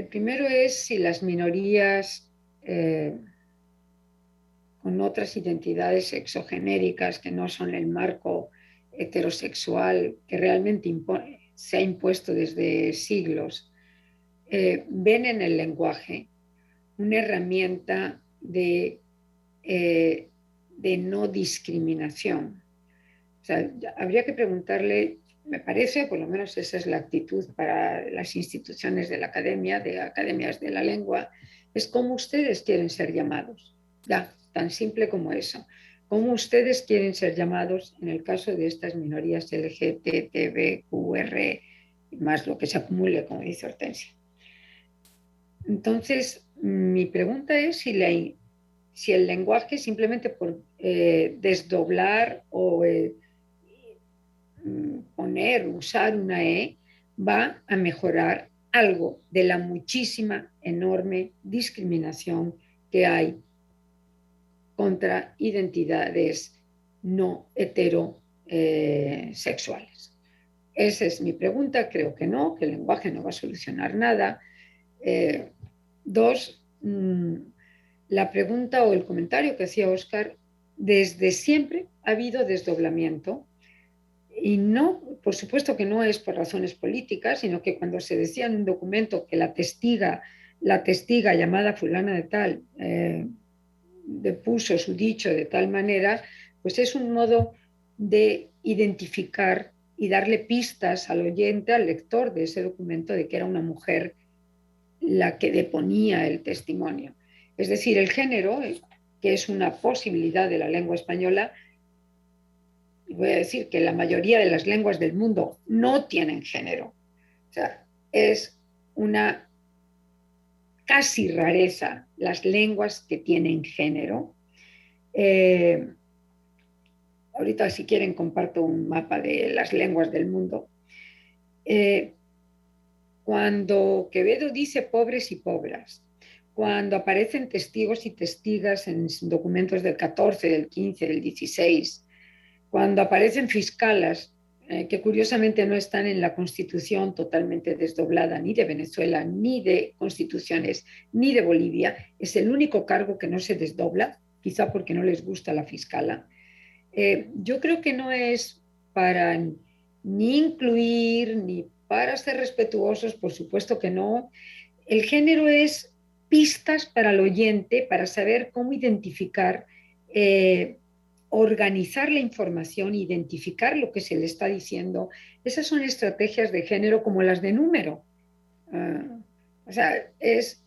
S2: primero es si las minorías con otras identidades sexogenéricas que no son el marco heterosexual que realmente se ha impuesto desde siglos, ven en el lenguaje una herramienta de no discriminación. O sea, habría que preguntarle, me parece, por lo menos esa es la actitud para las instituciones de la academia, de academias de la lengua, es cómo ustedes quieren ser llamados. Ya, tan simple como eso. Cómo ustedes quieren ser llamados en el caso de estas minorías LGTB, más lo que se acumule, como dice Hortensia. Entonces, mi pregunta es si el lenguaje simplemente por desdoblar o usar una E, va a mejorar algo de la muchísima, enorme discriminación que hay contra identidades no heterosexuales. Esa es mi pregunta. Creo que no, que el lenguaje no va a solucionar nada. Dos, la pregunta o el comentario que hacía Oscar, desde siempre ha habido desdoblamiento y no, por supuesto que no es por razones políticas, sino que cuando se decía en un documento que la testiga llamada fulana de tal puso su dicho de tal manera, pues es un modo de identificar y darle pistas al oyente, al lector de ese documento, de que era una mujer la que deponía el testimonio. Es decir, el género, que es una posibilidad de la lengua española, voy a decir que la mayoría de las lenguas del mundo no tienen género. O sea, es una casi rareza las lenguas que tienen género. Ahorita, si quieren, comparto un mapa de las lenguas del mundo. Cuando Quevedo dice pobres y pobras, cuando aparecen testigos y testigas en documentos del 14, del 15, del 16, cuando aparecen fiscalas, que curiosamente no están en la Constitución totalmente desdoblada ni de Venezuela, ni de constituciones, ni de Bolivia, es el único cargo que no se desdobla, quizá porque no les gusta la fiscala. Yo creo que no es para ni incluir, ni para ser respetuosos, por supuesto que no. El género es pistas para el oyente, para saber cómo identificar, organizar la información, identificar lo que se le está diciendo. Esas son estrategias de género como las de número. O sea, es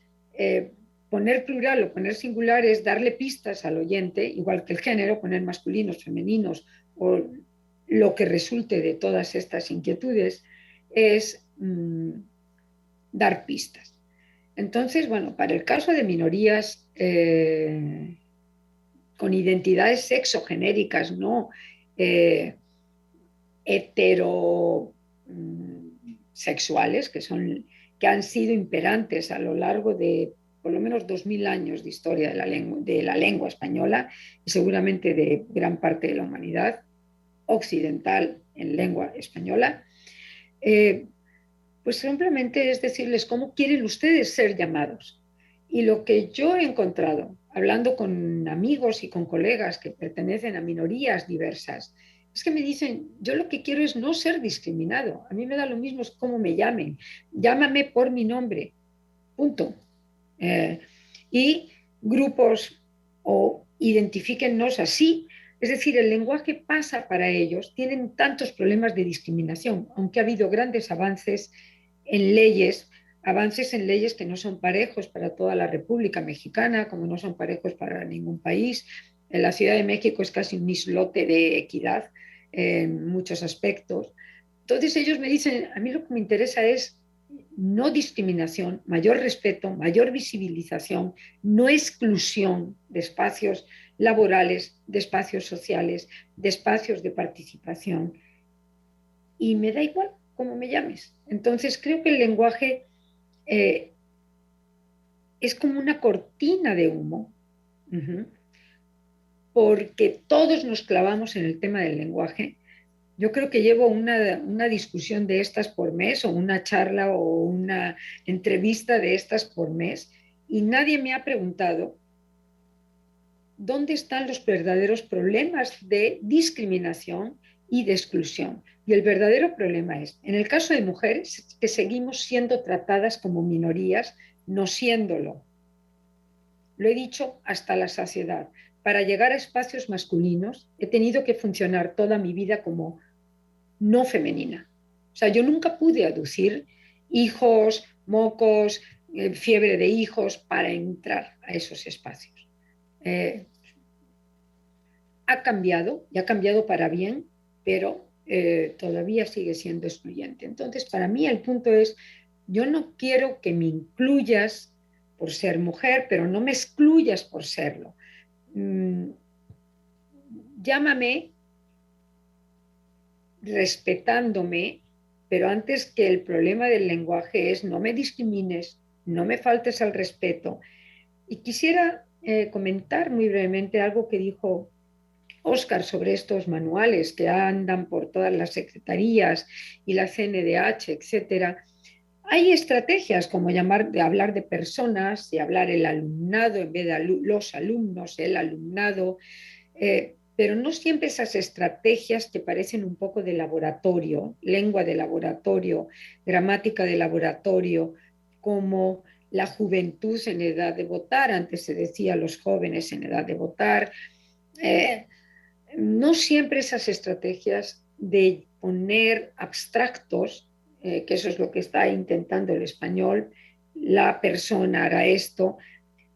S2: poner plural o poner singular es darle pistas al oyente, igual que el género, poner masculinos, femeninos o lo que resulte de todas estas inquietudes, es dar pistas. Entonces, bueno, para el caso de minorías con identidades sexogenéricas, no heterosexuales, que han sido imperantes a lo largo de por lo menos 2000 años de historia de la lengua española y seguramente de gran parte de la humanidad occidental en lengua española, pues simplemente es decirles cómo quieren ustedes ser llamados. Y lo que yo he encontrado, hablando con amigos y con colegas que pertenecen a minorías diversas, es que me dicen, yo lo que quiero es no ser discriminado. A mí me da lo mismo cómo me llamen. Llámame por mi nombre. Punto. Y grupos o identifíquennos así. Es decir, el lenguaje pasa para ellos. Tienen tantos problemas de discriminación, aunque ha habido grandes avances en leyes que no son parejos para toda la República Mexicana, como no son parejos para ningún país. En la Ciudad de México es casi un islote de equidad en muchos aspectos. Entonces ellos me dicen, a mí lo que me interesa es no discriminación, mayor respeto, mayor visibilización, no exclusión de espacios laborales, de espacios sociales, de espacios de participación. Y me da igual cómo me llames. Entonces creo que el lenguaje es como una cortina de humo, porque todos nos clavamos en el tema del lenguaje. Yo creo que llevo una discusión de estas por mes o una charla o una entrevista de estas por mes y nadie me ha preguntado dónde están los verdaderos problemas de discriminación y de exclusión. Y el verdadero problema es, en el caso de mujeres, que seguimos siendo tratadas como minorías, no siéndolo. Lo he dicho hasta la saciedad. Para llegar a espacios masculinos he tenido que funcionar toda mi vida como no femenina. O sea, yo nunca pude aducir hijos, mocos, fiebre de hijos para entrar a esos espacios. Ha cambiado y ha cambiado para bien, pero todavía sigue siendo excluyente. Entonces, para mí el punto es, yo no quiero que me incluyas por ser mujer, pero no me excluyas por serlo. Llámame respetándome, pero antes que el problema del lenguaje es no me discrimines, no me faltes al respeto. Y quisiera comentar muy brevemente algo que dijo Óscar sobre estos manuales que andan por todas las secretarías y la CNDH, etcétera. Hay estrategias como hablar de personas y hablar el alumnado en vez de los alumnos, el alumnado, pero no siempre esas estrategias que parecen un poco de laboratorio, lengua de laboratorio, gramática de laboratorio, como la juventud en edad de votar, antes se decía los jóvenes en edad de votar, no siempre esas estrategias de poner abstractos, que eso es lo que está intentando el español, la persona hará esto,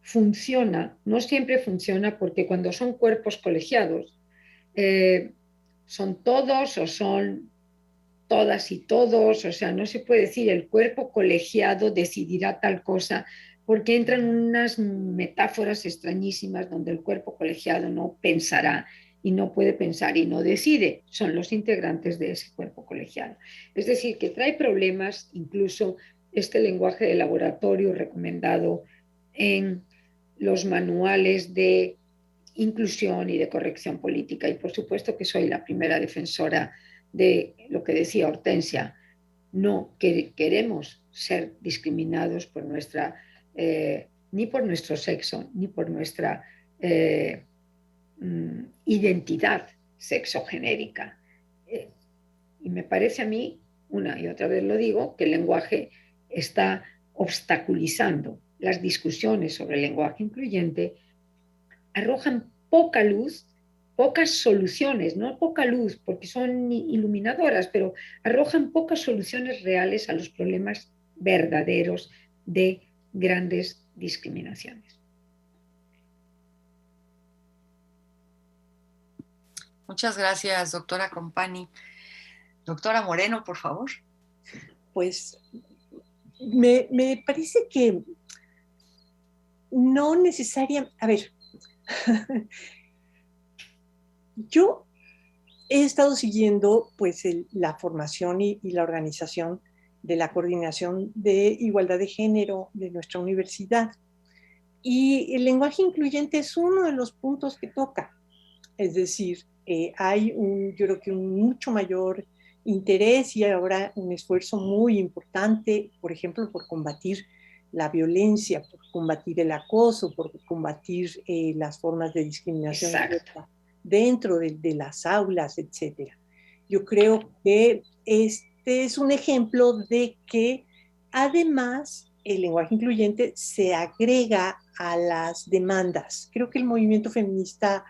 S2: funciona, no siempre funciona porque cuando son cuerpos colegiados, son todos o son todas y todos, o sea, no se puede decir el cuerpo colegiado decidirá tal cosa, porque entran unas metáforas extrañísimas donde el cuerpo colegiado no pensará y no puede pensar y no decide, son los integrantes de ese cuerpo colegiado. Es decir, que trae problemas, incluso este lenguaje de laboratorio recomendado en los manuales de inclusión y de corrección política. Y por supuesto que soy la primera defensora de lo que decía Hortensia, no queremos ser discriminados por nuestra, ni por nuestro sexo, ni por nuestra identidad sexogenérica. Y me parece a mí, una y otra vez lo digo, que el lenguaje está obstaculizando las discusiones sobre el lenguaje incluyente, arrojan poca luz, pocas soluciones, no poca luz porque son iluminadoras, pero arrojan pocas soluciones reales a los problemas verdaderos de grandes discriminaciones.
S1: Muchas gracias, doctora Compani. Doctora Moreno, por favor.
S3: Pues me parece que no necesariamente, a ver, yo he estado siguiendo pues la formación y la organización de la Coordinación de Igualdad de Género de nuestra universidad. Y el lenguaje incluyente es uno de los puntos que toca. Es decir, hay yo creo que un mucho mayor interés y ahora un esfuerzo muy importante, por ejemplo, por combatir la violencia, por combatir el acoso, por combatir las formas de discriminación dentro de las aulas, etc. Yo creo que este es un ejemplo de que además el lenguaje incluyente se agrega a las demandas. Creo que el movimiento feminista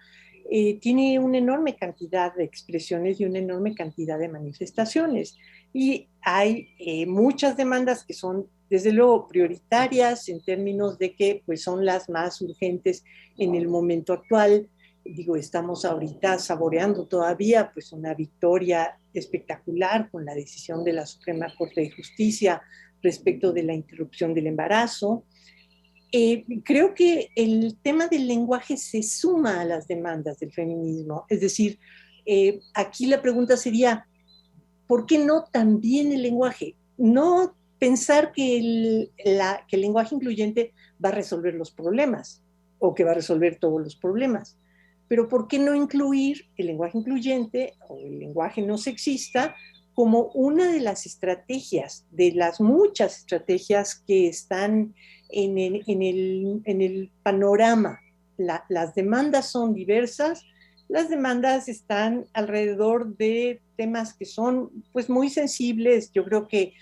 S3: tiene una enorme cantidad de expresiones y una enorme cantidad de manifestaciones. Y hay muchas demandas que son, desde luego, prioritarias en términos de que pues, son las más urgentes en el momento actual. Digo, estamos ahorita saboreando todavía pues, una victoria espectacular con la decisión de la Suprema Corte de Justicia respecto de la interrupción del embarazo. Creo que el tema del lenguaje se suma a las demandas del feminismo. Es decir, aquí la pregunta sería, ¿por qué no también el lenguaje? No pensar que el lenguaje incluyente va a resolver los problemas o que va a resolver todos los problemas. Pero ¿por qué no incluir el lenguaje incluyente o el lenguaje no sexista como una de las estrategias, de las muchas estrategias que están en el panorama? Las demandas son diversas, las demandas están alrededor de temas que son pues muy sensibles. Yo creo que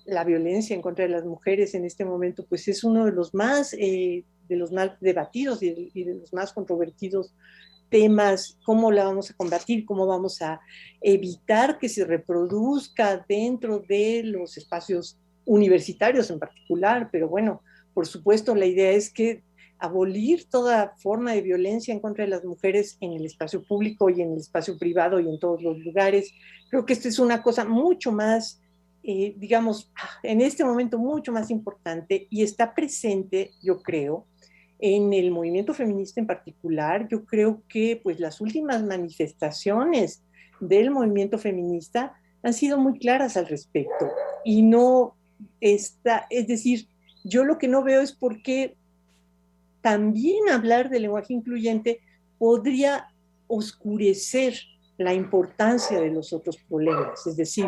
S3: la violencia en contra de las mujeres en este momento pues es uno de los más debatidos y de los más controvertidos temas. ¿Cómo la vamos a combatir? ¿Cómo vamos a evitar que se reproduzca dentro de los espacios universitarios en particular? Pero bueno, por supuesto, la idea es que abolir toda forma de violencia en contra de las mujeres en el espacio público y en el espacio privado y en todos los lugares. Creo que esto es una cosa mucho más, digamos, en este momento mucho más importante y está presente, yo creo, en el movimiento feminista en particular. Yo creo que pues, las últimas manifestaciones del movimiento feminista han sido muy claras al respecto. Y no está, es decir, yo lo que no veo es por qué también hablar del lenguaje incluyente podría oscurecer la importancia de los otros problemas. Es decir,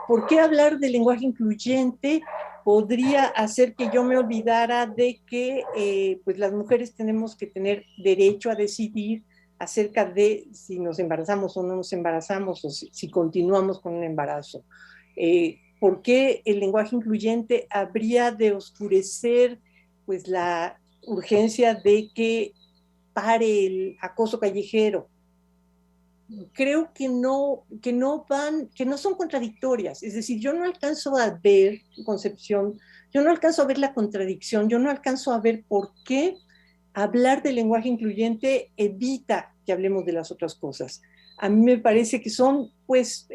S3: ¿por qué hablar del lenguaje incluyente podría hacer que yo me olvidara de que pues las mujeres tenemos que tener derecho a decidir acerca de si nos embarazamos o no nos embarazamos, o si continuamos con un embarazo? ¿Por qué el lenguaje incluyente habría de oscurecer pues la urgencia de que pare el acoso callejero? Creo que no son contradictorias. Es decir, yo no alcanzo a ver, Concepción, yo no alcanzo a ver la contradicción, yo no alcanzo a ver por qué hablar del lenguaje incluyente evita que hablemos de las otras cosas. A mí me parece que son, pues,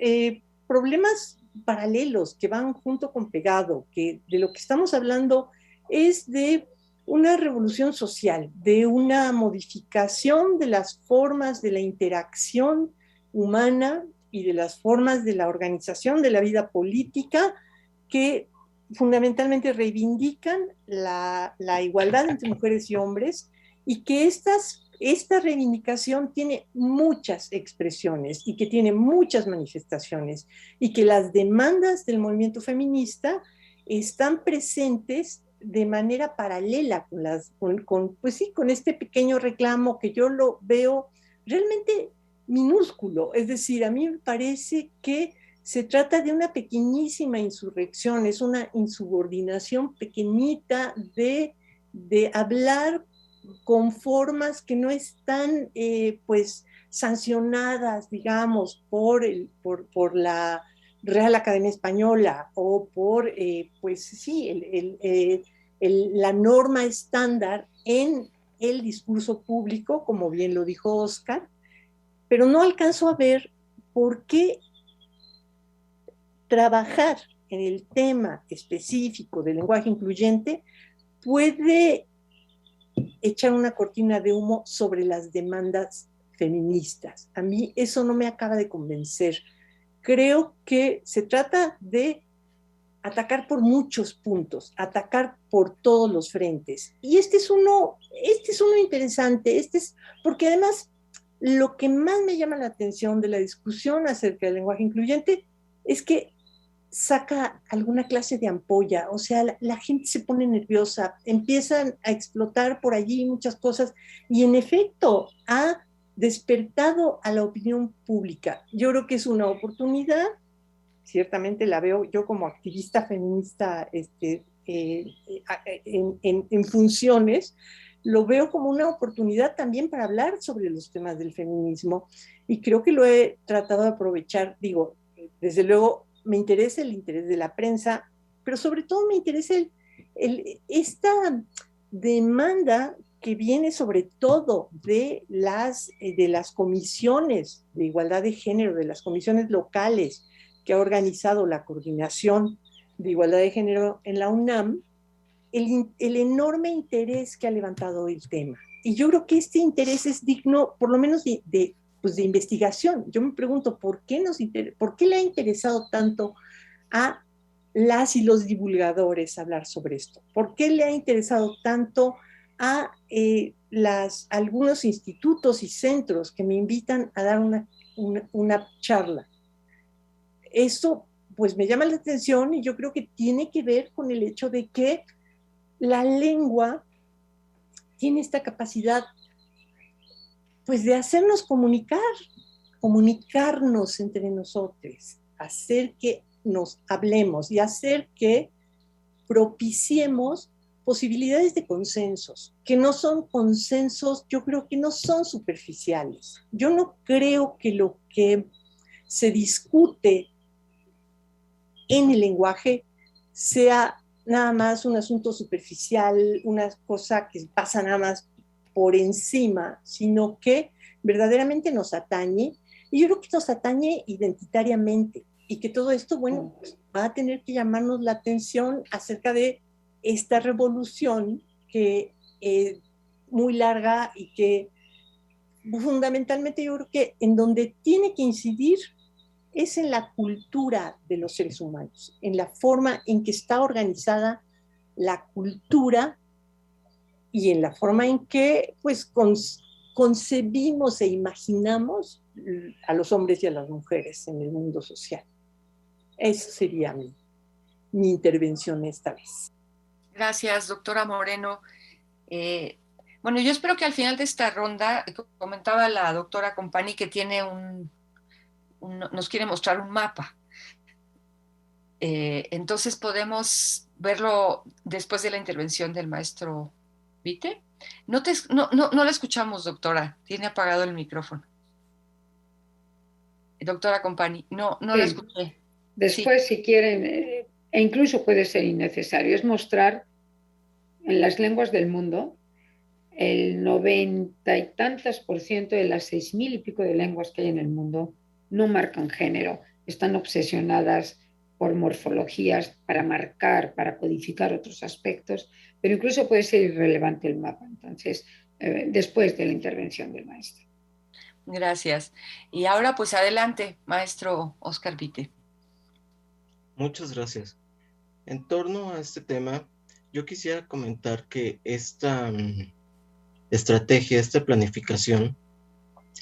S3: problemas paralelos que van junto con pegado, que de lo que estamos hablando es de una revolución social, de una modificación de las formas de la interacción humana y de las formas de la organización de la vida política que fundamentalmente reivindican la igualdad entre mujeres y hombres, y que esta reivindicación tiene muchas expresiones y que tiene muchas manifestaciones, y que las demandas del movimiento feminista están presentes de manera paralela con este pequeño reclamo que yo lo veo realmente minúsculo. Es decir, a mí me parece que se trata de una pequeñísima insurrección, es una insubordinación pequeñita de hablar con formas que no están pues sancionadas, digamos, por la Real Academia Española o por, pues sí, la norma estándar en el discurso público, como bien lo dijo Oscar, pero no alcanzo a ver por qué trabajar en el tema específico del lenguaje incluyente puede echar una cortina de humo sobre las demandas feministas. A mí eso no me acaba de convencer. Creo que se trata de atacar por muchos puntos, atacar por todos los frentes. Y este es uno interesante, porque además lo que más me llama la atención de la discusión acerca del lenguaje incluyente es que saca alguna clase de ampolla, o sea, la gente se pone nerviosa, empiezan a explotar por allí muchas cosas, y en efecto ha despertado a la opinión pública. Yo creo que es una oportunidad, ciertamente la veo yo como activista feminista en funciones, lo veo como una oportunidad también para hablar sobre los temas del feminismo, y creo que lo he tratado de aprovechar. Digo, desde luego me interesa el interés de la prensa, pero sobre todo me interesa esta demanda que viene sobre todo de las comisiones de igualdad de género, de las comisiones locales que ha organizado la Coordinación de Igualdad de Género en la UNAM, el enorme interés que ha levantado el tema. Y yo creo que este interés es digno, por lo menos, de investigación. Yo me pregunto, ¿por qué le ha interesado tanto a las y los divulgadores hablar sobre esto? ¿Por qué le ha interesado tanto a algunos institutos y centros que me invitan a dar una charla? Eso pues me llama la atención, y yo creo que tiene que ver con el hecho de que la lengua tiene esta capacidad pues de hacernos comunicarnos entre nosotros, hacer que nos hablemos y hacer que propiciemos posibilidades de consensos, que no son consensos, yo creo que no son superficiales. Yo no creo que lo que se discute en el lenguaje sea nada más un asunto superficial, una cosa que pasa nada más por encima, sino que verdaderamente nos atañe, y yo creo que nos atañe identitariamente, y que todo esto, bueno, pues va a tener que llamarnos la atención acerca de esta revolución que es muy larga, y que fundamentalmente yo creo que en donde tiene que incidir es en la cultura de los seres humanos, en la forma en que está organizada la cultura, y en la forma en que pues concebimos e imaginamos a los hombres y a las mujeres en el mundo social. Esa sería mi intervención esta vez.
S1: Gracias, doctora Moreno. Bueno, yo espero que al final de esta ronda, comentaba la doctora Company que tiene nos quiere mostrar un mapa. Entonces podemos verlo después de la intervención del maestro Vite. No la escuchamos, doctora. Tiene apagado el micrófono. Doctora Company, no la escuché.
S2: Después, sí. Si quieren, e incluso puede ser innecesario, es mostrar en las lenguas del mundo el 90 y tantos % de las 6.000 y pico de lenguas que hay en el mundo no marcan género, están obsesionadas por morfologías para marcar, para codificar otros aspectos, pero incluso puede ser irrelevante el mapa. Entonces, después de la intervención del maestro.
S1: Gracias. Y ahora pues adelante, maestro Óscar Vite.
S4: Muchas gracias. En torno a este tema, yo quisiera comentar que esta estrategia, esta planificación,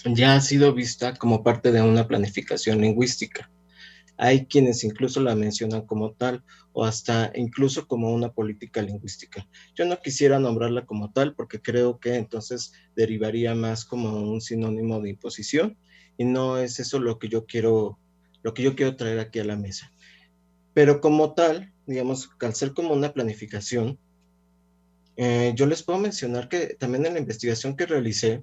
S4: ya ha sido vista como parte de una planificación lingüística. Hay quienes incluso la mencionan como tal o hasta incluso como una política lingüística. Yo no quisiera nombrarla como tal porque creo que entonces derivaría más como un sinónimo de imposición y no es eso lo que yo quiero traer aquí a la mesa. Pero como tal, digamos, al ser como una planificación, yo les puedo mencionar que también en la investigación que realicé,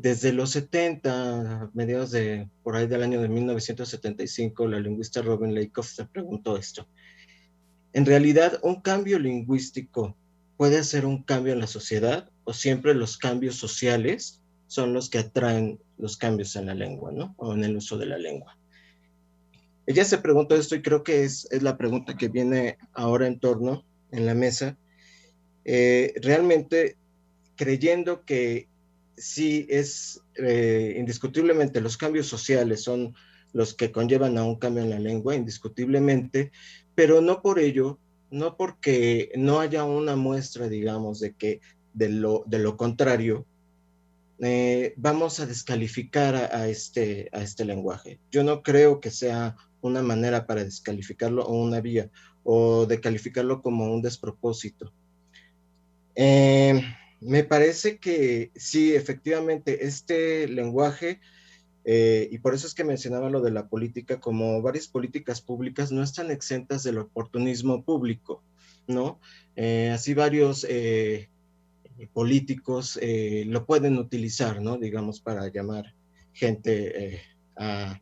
S4: desde los 70, mediados de por ahí del año de 1975, la lingüista Robin Lakoff se preguntó esto. ¿En realidad un cambio lingüístico puede hacer un cambio en la sociedad o siempre los cambios sociales son los que atraen los cambios en la lengua, ¿no? O en el uso de la lengua? Ella se preguntó esto y creo que es la pregunta que viene ahora en la mesa. Realmente creyendo que sí es indiscutiblemente los cambios sociales son los que conllevan a un cambio en la lengua, indiscutiblemente, pero no por ello, no porque no haya una muestra, digamos, de lo contrario, vamos a descalificar a este lenguaje. Yo no creo que sea una manera para descalificarlo o una vía, o de calificarlo como un despropósito. Me parece que sí, efectivamente, este lenguaje, y por eso es que mencionaba lo de la política, como varias políticas públicas no están exentas del oportunismo público, ¿no? Así varios políticos lo pueden utilizar, ¿no? Digamos, para llamar gente a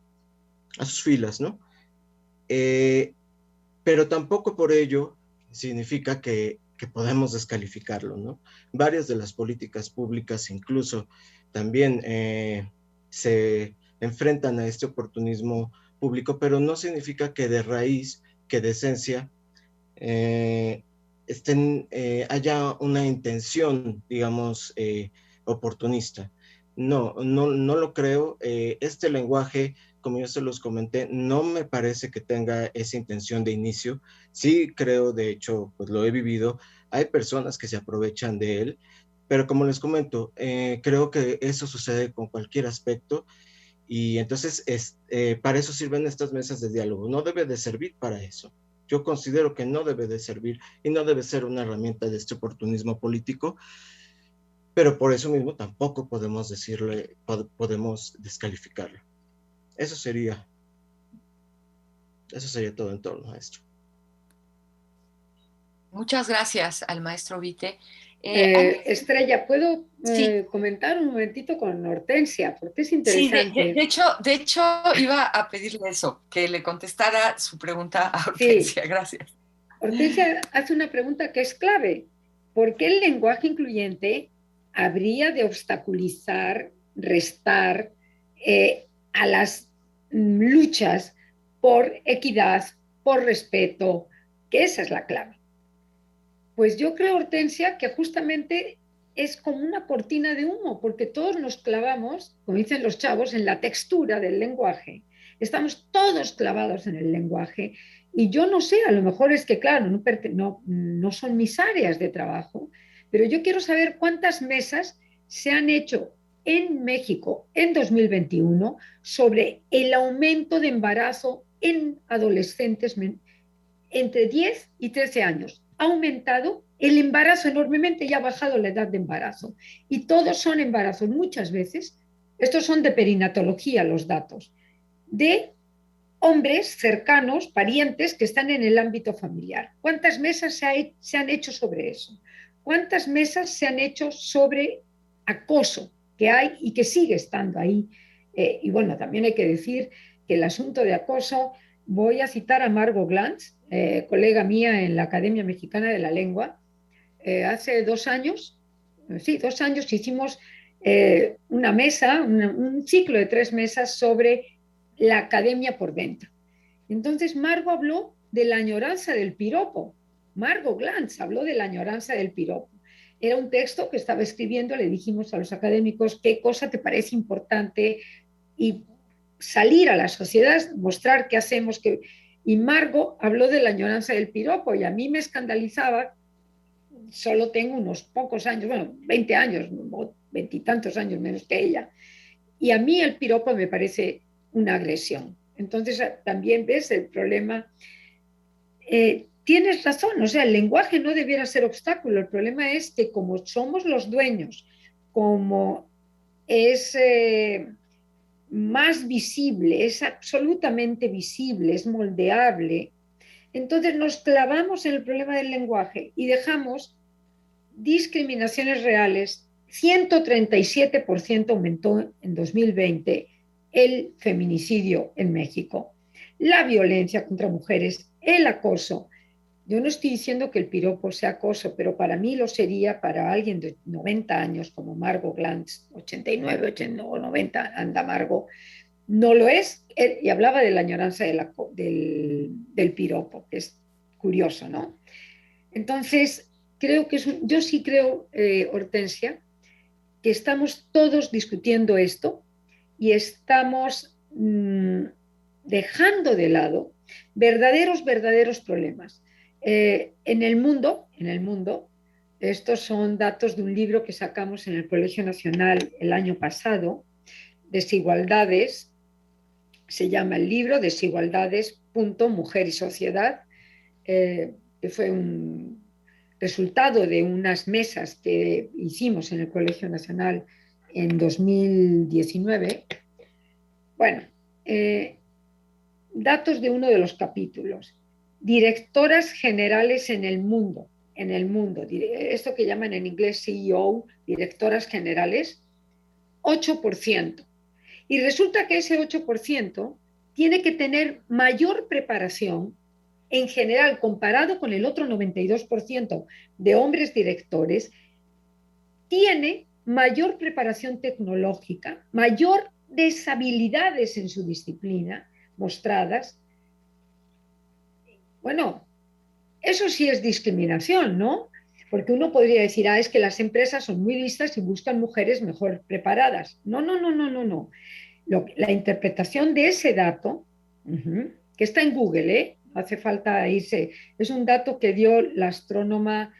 S4: sus filas, ¿no? Pero tampoco por ello significa que podemos descalificarlo, ¿no? Varias de las políticas públicas incluso también se enfrentan a este oportunismo público, pero no significa que de raíz, que de esencia, haya una intención, digamos, oportunista. No lo creo. Este lenguaje, como yo se los comenté, no me parece que tenga esa intención de inicio. Sí creo, de hecho, pues lo he vivido. Hay personas que se aprovechan de él, pero como les comento, creo que eso sucede con cualquier aspecto y entonces para eso sirven estas mesas de diálogo. No debe de servir para eso. Yo considero que no debe de servir y no debe ser una herramienta de este oportunismo político, pero por eso mismo tampoco podemos podemos descalificarlo. Eso sería todo en torno a esto.
S1: Muchas gracias al maestro Vite.
S2: Estrella, ¿puedo
S1: sí.
S2: comentar un momentito con Hortensia? Porque es interesante.
S1: Sí, de hecho iba a pedirle eso, que le contestara su pregunta a Hortensia. Sí. Gracias.
S2: Hortensia hace una pregunta que es clave. ¿Por qué el lenguaje incluyente habría de obstaculizar, restar a las luchas por equidad, por respeto? Que esa es la clave. Pues yo creo, Hortensia, que justamente es como una cortina de humo, porque todos nos clavamos, como dicen los chavos, en la textura del lenguaje. Estamos todos clavados en el lenguaje y yo no sé, a lo mejor es que, claro, no son mis áreas de trabajo, pero yo quiero saber cuántas mesas se han hecho en México en 2021 sobre el aumento de embarazo en adolescentes entre 10 y 13 años. Ha aumentado el embarazo enormemente y ha bajado la edad de embarazo. Y todos son embarazos, muchas veces, estos son de perinatología los datos, de hombres cercanos, parientes que están en el ámbito familiar. ¿Cuántas mesas se han hecho sobre eso? ¿Cuántas mesas se han hecho sobre acoso que hay y que sigue estando ahí? Y bueno, también hay que decir que el asunto de acoso, voy a citar a Margot Glantz, colega mía en la Academia Mexicana de la Lengua. Hace 2 años, sí, 2 años hicimos una mesa, un ciclo de 3 mesas sobre la academia por dentro. Entonces Margot habló de la añoranza del piropo. Margot Glantz habló de la añoranza del piropo. Era un texto que estaba escribiendo, le dijimos a los académicos qué cosa te parece importante y salir a la sociedad, mostrar qué hacemos. Y Margot habló de la añoranza del piropo y a mí me escandalizaba, solo tengo unos pocos años, bueno, 20 años, 20 y tantos años menos que ella, y a mí el piropo me parece una agresión. Entonces también ves el problema. Tienes razón, o sea, el lenguaje no debiera ser obstáculo. El problema es que como somos los dueños, como es más visible, es absolutamente visible, es moldeable, entonces nos clavamos en el problema del lenguaje y dejamos discriminaciones reales. 137% aumentó en 2020 el feminicidio en México, la violencia contra mujeres, el acoso. Yo no estoy diciendo que el piropo sea acoso, pero para mí lo sería para alguien de 90 años como Margot Glantz, 89, 80 o 90, anda Margot, no lo es. Y hablaba de la añoranza del piropo, que es curioso, ¿no? Entonces, creo que yo sí creo, Hortensia, que estamos todos discutiendo esto y estamos dejando de lado verdaderos problemas. En el mundo, estos son datos de un libro que sacamos en el Colegio Nacional el año pasado, Desigualdades, se llama el libro Desigualdades, Mujer y Sociedad, que fue un resultado de unas mesas que hicimos en el Colegio Nacional en 2019. Bueno, datos de uno de los capítulos. Directoras generales en el mundo, esto que llaman en inglés CEO, directoras generales, 8%. Y resulta que ese 8% tiene que tener mayor preparación en general comparado con el otro 92% de hombres directores, tiene mayor preparación tecnológica, mayores habilidades en su disciplina mostradas. Bueno, eso sí es discriminación, ¿no? Porque uno podría decir, es que las empresas son muy listas y buscan mujeres mejor preparadas. No. La interpretación de ese dato, que está en Google, no hace falta irse, es un dato que dio la astrónoma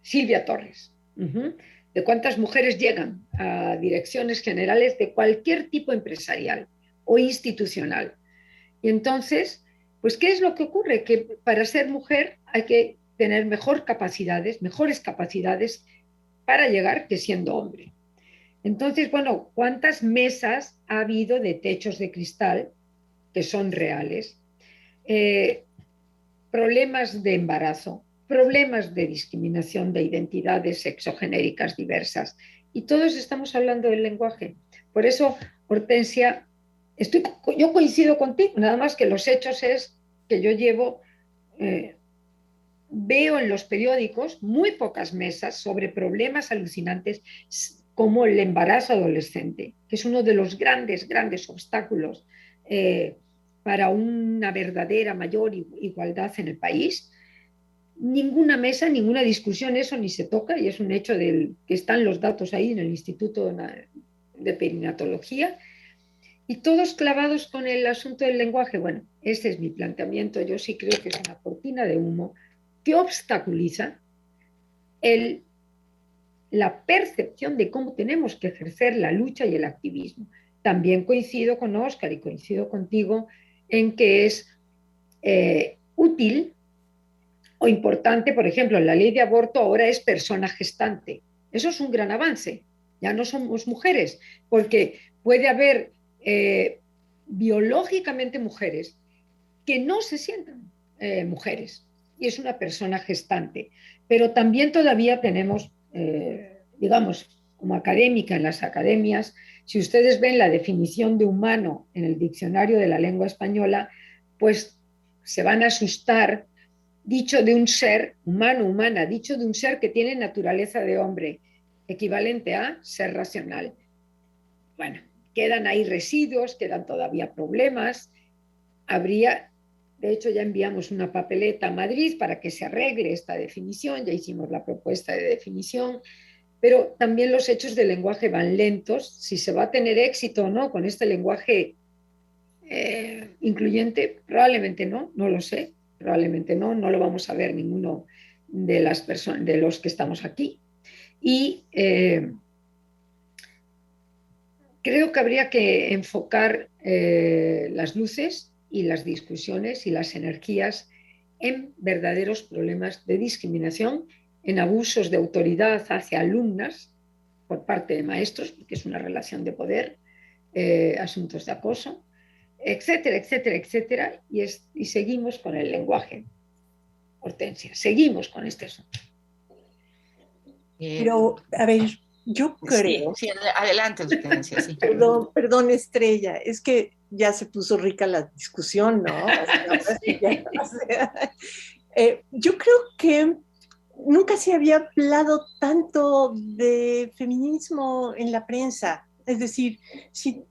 S2: Silvia Torres, de cuántas mujeres llegan a direcciones generales de cualquier tipo empresarial o institucional. Y entonces, pues, ¿qué es lo que ocurre? Que para ser mujer hay que tener mejores capacidades para llegar que siendo hombre. Entonces, bueno, ¿cuántas mesas ha habido de techos de cristal que son reales? Problemas de embarazo, problemas de discriminación de identidades sexogenéricas diversas. Y todos estamos hablando del lenguaje. Por eso, Hortensia, yo coincido contigo, nada más que los hechos es que yo veo en los periódicos muy pocas mesas sobre problemas alucinantes como el embarazo adolescente, que es uno de los grandes obstáculos para una verdadera mayor igualdad en el país. Ninguna mesa, ninguna discusión, eso ni se toca, y es un hecho que están los datos ahí en el Instituto de Perinatología, y todos clavados con el asunto del lenguaje. Bueno, ese es mi planteamiento. Yo sí creo que es una cortina de humo que obstaculiza la percepción de cómo tenemos que ejercer la lucha y el activismo. También coincido con Óscar y coincido contigo en que es útil o importante, por ejemplo, la ley de aborto ahora es persona gestante. Eso es un gran avance. Ya no somos mujeres, porque puede haber biológicamente mujeres que no se sientan mujeres y es una persona gestante. Pero también todavía tenemos, digamos, como académica en las academias, si ustedes ven la definición de humano en el diccionario de la lengua española, pues se van a asustar. Dicho de un ser humano, humana, dicho de un ser que tiene naturaleza de hombre, equivalente a ser racional. Bueno, quedan ahí residuos, quedan todavía problemas. Habría De hecho, ya enviamos una papeleta a Madrid para que se arregle esta definición, ya hicimos la propuesta de definición, pero también los hechos del lenguaje van lentos. Si se va a tener éxito o no con este lenguaje incluyente, probablemente no, no lo sé, probablemente no, no lo vamos a ver ninguno de las personas, de los que estamos aquí. Y creo que habría que enfocar las luces y las discusiones y las energías en verdaderos problemas de discriminación, en abusos de autoridad hacia alumnas por parte de maestros, porque es una relación de poder, asuntos de acoso, etcétera, etcétera, etcétera, y seguimos con el lenguaje. Hortensia, seguimos con este asunto.
S3: Pero, a ver, yo creo...
S1: Sí, adelante, Hortensia, sí.
S3: Perdón, Estrella, es que ya se puso rica la discusión, ¿no? Yo creo que nunca se había hablado tanto de feminismo en la prensa. Es decir, si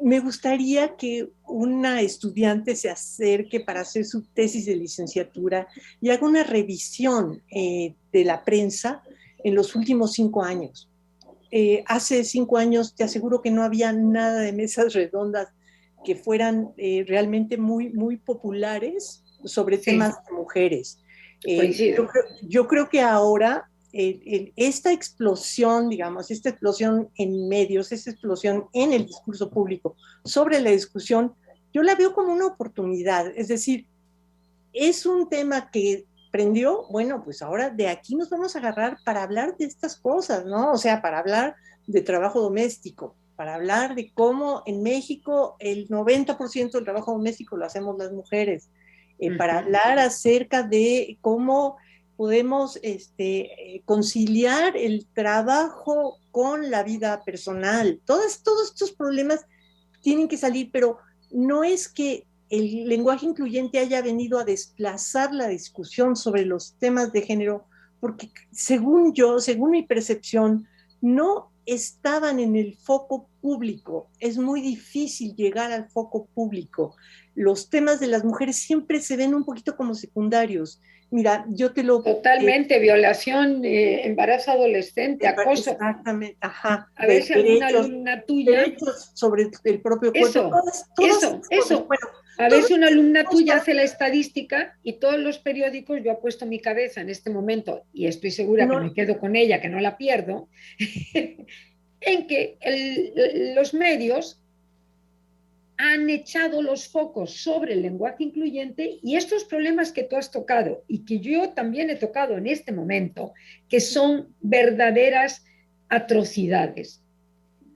S3: me gustaría que una estudiante se acerque para hacer su tesis de licenciatura y haga una revisión de la prensa en los últimos 5 años. Hace 5 años te aseguro que no había nada de mesas redondas que fueran realmente muy, muy populares sobre temas de mujeres. Yo creo que ahora esta explosión, digamos, esta explosión en medios, esta explosión en el discurso público sobre la discusión, yo la veo como una oportunidad. Es decir, es un tema que prendió, bueno, pues ahora de aquí nos vamos a agarrar para hablar de estas cosas, ¿no? O sea, para hablar de trabajo doméstico, para hablar de cómo en México el 90% del trabajo doméstico lo hacemos las mujeres, para hablar acerca de cómo podemos conciliar el trabajo con la vida personal. Todos estos problemas tienen que salir, pero no es que el lenguaje incluyente haya venido a desplazar la discusión sobre los temas de género, porque según mi percepción, no estaban en el foco público. Es muy difícil llegar al foco público. Los temas de las mujeres siempre se ven un poquito como secundarios. Mira, yo te lo...
S2: Totalmente, violación, embarazo adolescente, acoso.
S3: Exactamente, ajá.
S2: A ver si alguna alumna tuya...
S3: Derechos sobre el propio cuerpo.
S2: Eso.
S3: Bueno,
S2: a ver si una alumna tuya hace la estadística y todos los periódicos, yo apuesto mi cabeza en este momento, y estoy segura que me quedo con ella, que no la pierdo, en que los medios han echado los focos sobre el lenguaje incluyente y estos problemas que tú has tocado y que yo también he tocado en este momento, que son verdaderas atrocidades.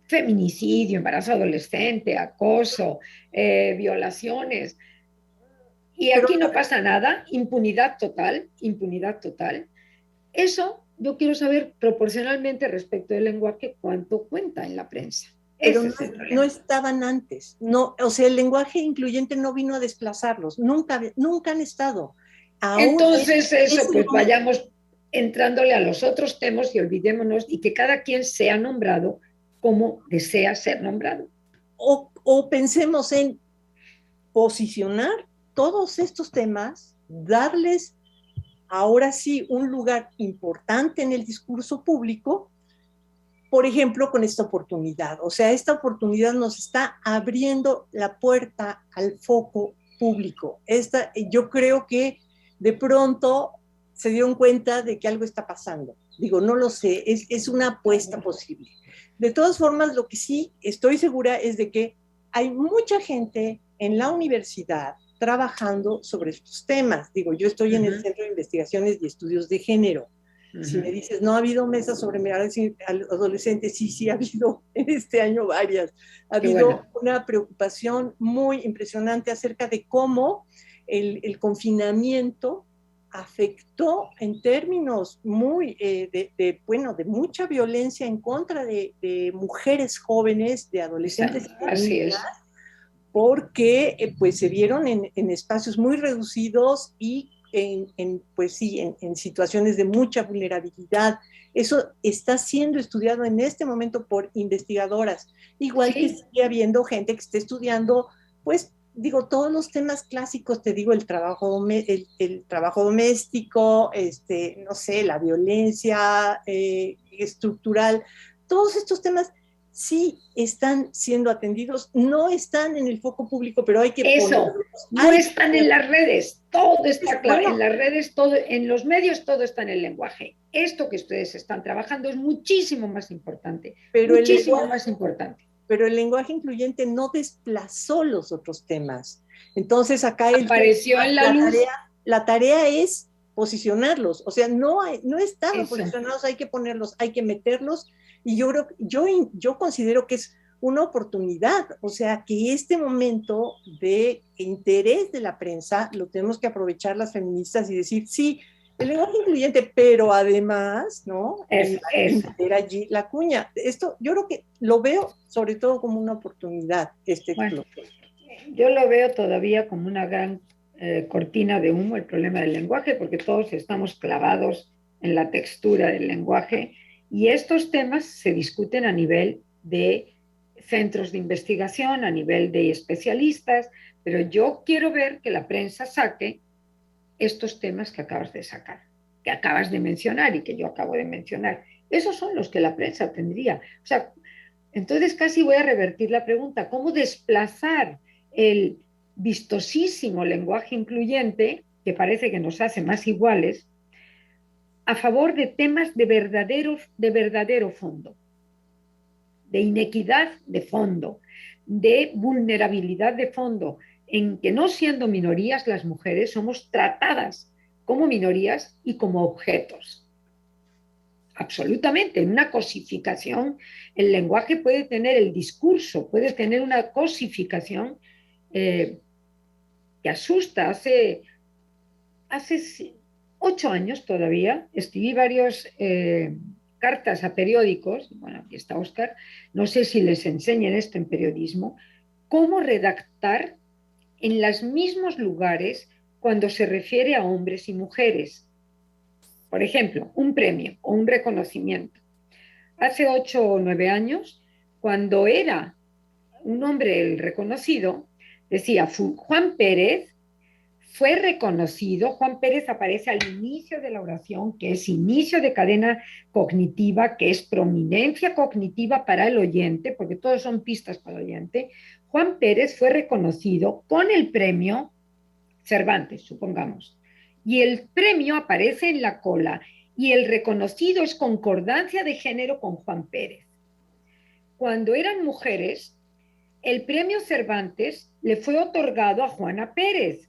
S2: Feminicidio, embarazo adolescente, acoso, violaciones. Y aquí no pasa nada, impunidad total. Eso yo quiero saber proporcionalmente respecto del lenguaje cuánto cuenta en la prensa.
S3: Pero no estaban antes. No, o sea, el lenguaje incluyente no vino a desplazarlos. Nunca han estado.
S2: Entonces pues vayamos entrándole a los otros temas y olvidémonos y que cada quien sea nombrado como desea ser nombrado.
S3: O pensemos en posicionar todos estos temas, darles ahora sí un lugar importante en el discurso público, por ejemplo, con esta oportunidad. O sea, esta oportunidad nos está abriendo la puerta al foco público. Yo creo que de pronto se dieron cuenta de que algo está pasando. Digo, no lo sé, es una apuesta posible. De todas formas, lo que sí estoy segura es de que hay mucha gente en la universidad trabajando sobre estos temas. Digo, yo estoy en el Centro de Investigaciones y Estudios de Género. Si me dices, no ha habido mesas sobre adolescentes, sí ha habido en este año varias. Ha habido una preocupación muy impresionante acerca de cómo el confinamiento afectó en términos muy, de mucha violencia en contra de mujeres jóvenes, de adolescentes.
S2: Así es.
S3: Porque pues se vieron en espacios muy reducidos y en situaciones de mucha vulnerabilidad. Eso está siendo estudiado en este momento por investigadoras, igual que sigue habiendo gente que esté estudiando pues digo, todos los temas clásicos, te digo, el trabajo doméstico, no sé, la violencia estructural, todos estos temas sí están siendo atendidos, no están en el foco público, pero hay que
S2: Eso, no están en las redes, todo está claro, bueno, en las redes, todo, en los medios todo está en el lenguaje. Esto que ustedes están trabajando es muchísimo más importante, muchísimo más importante.
S3: Pero el lenguaje incluyente no desplazó los otros temas. Entonces acá
S2: apareció en la luz.
S3: La tarea es posicionarlos, o sea, no están posicionados, hay que ponerlos, hay que meterlos, y yo considero que es una oportunidad, o sea, que este momento de interés de la prensa lo tenemos que aprovechar las feministas y decir, sí, el lenguaje incluyente, pero además, ¿no? Meter allí la cuña. Esto yo creo que lo veo sobre todo como una oportunidad.
S2: Bueno, yo lo veo todavía como una gran cortina de humo, el problema del lenguaje, porque todos estamos clavados en la textura del lenguaje, y estos temas se discuten a nivel de centros de investigación, a nivel de especialistas, pero yo quiero ver que la prensa saque estos temas que acabas de sacar, que acabas de mencionar y que yo acabo de mencionar. Esos son los que la prensa tendría. O sea, entonces casi voy a revertir la pregunta, ¿cómo desplazar el vistosísimo lenguaje incluyente, que parece que nos hace más iguales, a favor de temas de verdadero fondo, de inequidad de fondo, de vulnerabilidad de fondo, en que no siendo minorías las mujeres somos tratadas como minorías y como objetos. Absolutamente, en una cosificación, el lenguaje puede tener, el discurso puede tener una cosificación que asusta. Hace 8 años todavía escribí varias cartas a periódicos, bueno, aquí está Óscar, no sé si les enseñan esto en periodismo, cómo redactar en los mismos lugares cuando se refiere a hombres y mujeres. Por ejemplo, un premio o un reconocimiento. Hace 8 o 9 años, cuando era un hombre el reconocido, decía Juan Pérez fue reconocido. Juan Pérez aparece al inicio de la oración, que es inicio de cadena cognitiva, que es prominencia cognitiva para el oyente, porque todos son pistas para el oyente. Juan Pérez fue reconocido con el premio Cervantes, supongamos, y el premio aparece en la cola, y el reconocido es concordancia de género con Juan Pérez. Cuando eran mujeres, el premio Cervantes le fue otorgado a Juana Pérez.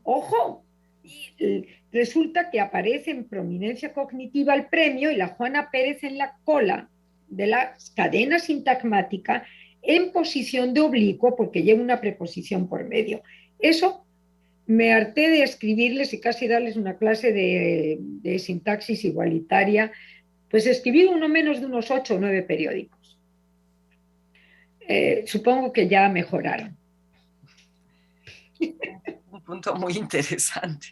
S2: Ojo, y resulta que aparece en prominencia cognitiva el premio y la Juana Pérez en la cola de la cadena sintagmática en posición de oblicuo porque lleva una preposición por medio. Eso me harté de escribirles y casi darles una clase de sintaxis igualitaria, pues escribí uno menos de unos 8 o 9 periódicos. Supongo que ya mejoraron.
S1: Un punto muy interesante.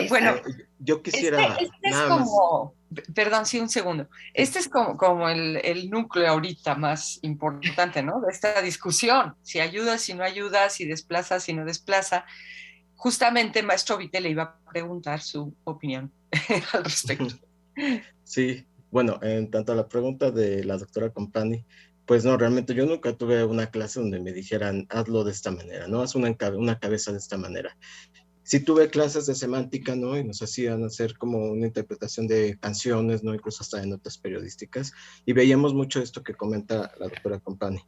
S4: Bueno, yo quisiera...
S1: Este es como, perdón, sí, un segundo. Este es como el núcleo ahorita más importante, ¿no? De esta discusión. Si ayuda, si no ayuda, si desplaza, si no desplaza. Justamente, maestro Vite le iba a preguntar su opinión al respecto.
S4: Sí, bueno, en tanto a la pregunta de la doctora Compani, pues no, realmente yo nunca tuve una clase donde me dijeran, hazlo de esta manera, ¿no? Haz una cabeza de esta manera. Sí tuve clases de semántica, ¿no? Y nos hacían hacer como una interpretación de canciones, ¿no? Incluso hasta de notas periodísticas. Y veíamos mucho esto que comenta la doctora Compani.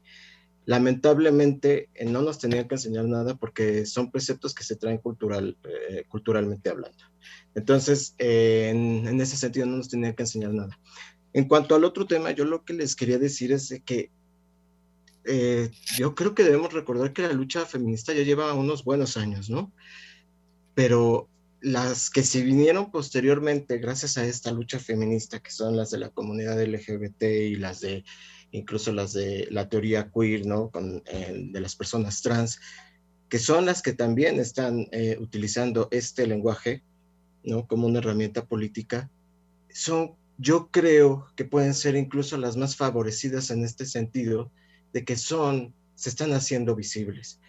S4: Lamentablemente no nos tenían que enseñar nada porque son preceptos que se traen culturalmente hablando. Entonces, en ese sentido no nos tenían que enseñar nada. En cuanto al otro tema, yo lo que les quería decir es de que yo creo que debemos recordar que la lucha feminista ya lleva unos buenos años, ¿no? Pero las que se vinieron posteriormente gracias a esta lucha feminista, que son las de la comunidad LGBT y incluso las de la teoría queer, ¿no? De las personas trans, que son las que también están utilizando este lenguaje, ¿no? Como una herramienta política, yo creo que pueden ser incluso las más favorecidas en este sentido, de que son se están haciendo visibles.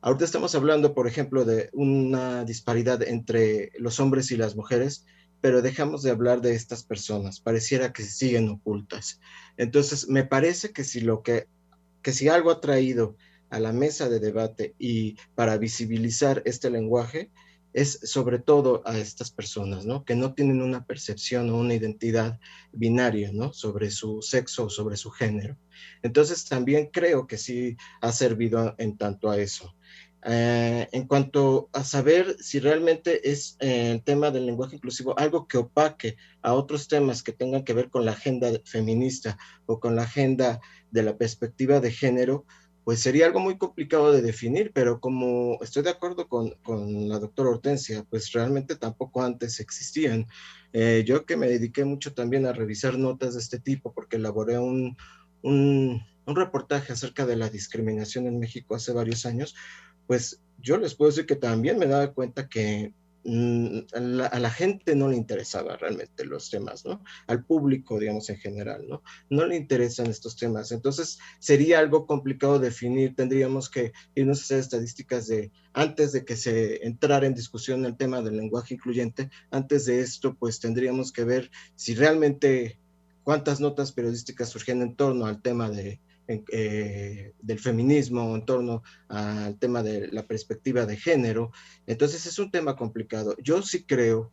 S4: Ahorita estamos hablando, por ejemplo, de una disparidad entre los hombres y las mujeres, pero dejamos de hablar de estas personas, pareciera que siguen ocultas. Entonces, me parece que si algo ha traído a la mesa de debate y para visibilizar este lenguaje, es sobre todo a estas personas, ¿no? Que no tienen una percepción o una identidad binaria, ¿no? Sobre su sexo o sobre su género. Entonces, también creo que sí ha servido en tanto a eso. En cuanto a saber si realmente es el tema del lenguaje inclusivo algo que opaque a otros temas que tengan que ver con la agenda feminista o con la agenda de la perspectiva de género, pues sería algo muy complicado de definir, pero como estoy de acuerdo con la doctora Hortensia, pues realmente tampoco antes existían. Yo que me dediqué mucho también a revisar notas de este tipo, porque elaboré un reportaje acerca de la discriminación en México hace varios años, pues yo les puedo decir que también me daba cuenta que a la gente no le interesaba realmente los temas, ¿no? Al público, digamos, en general, ¿no? No le interesan estos temas. Entonces, sería algo complicado definir. Tendríamos que irnos a hacer estadísticas de, antes de que se entrara en discusión el tema del lenguaje incluyente, antes de esto, pues tendríamos que ver si realmente cuántas notas periodísticas surgían en torno al tema del feminismo, en torno al tema de la perspectiva de género. Entonces es un tema complicado. Yo sí creo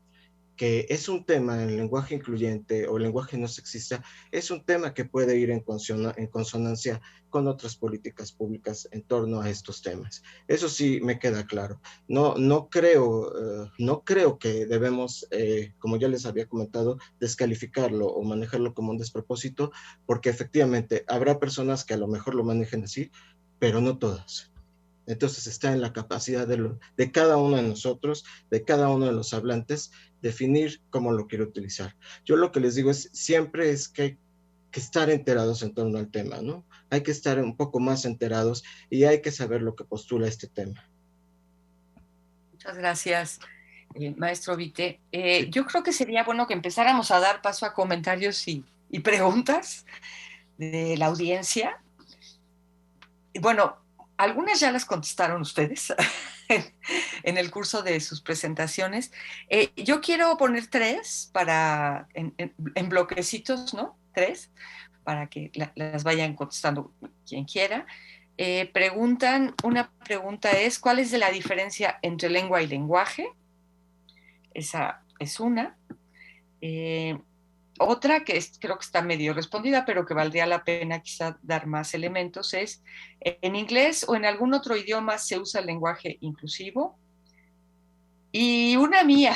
S4: que es un tema, el lenguaje incluyente o el lenguaje no sexista, es un tema que puede ir en consonancia con otras políticas públicas en torno a estos temas. Eso sí me queda claro. No creo que debemos, como ya les había comentado, descalificarlo o manejarlo como un despropósito, porque efectivamente habrá personas que a lo mejor lo manejen así, pero no todas. Entonces está en la capacidad de cada uno de nosotros, de cada uno de los hablantes, definir cómo lo quiere utilizar. Yo lo que les digo siempre es que hay que estar enterados en torno al tema, ¿no? Hay que estar un poco más enterados y hay que saber lo que postula este tema.
S1: Muchas gracias, maestro Vite.
S4: Sí.
S1: Yo creo que sería bueno que empezáramos a dar paso a comentarios y preguntas de la audiencia. Bueno, algunas ya las contestaron ustedes en el curso de sus presentaciones. Yo quiero poner tres en bloquecitos, ¿no? Tres, para que las vayan contestando quien quiera. Una pregunta es, ¿cuál es la diferencia entre lengua y lenguaje? Esa es una. Otra creo que está medio respondida, pero que valdría la pena quizá dar más elementos, es ¿en inglés o en algún otro idioma se usa el lenguaje inclusivo? Y una mía,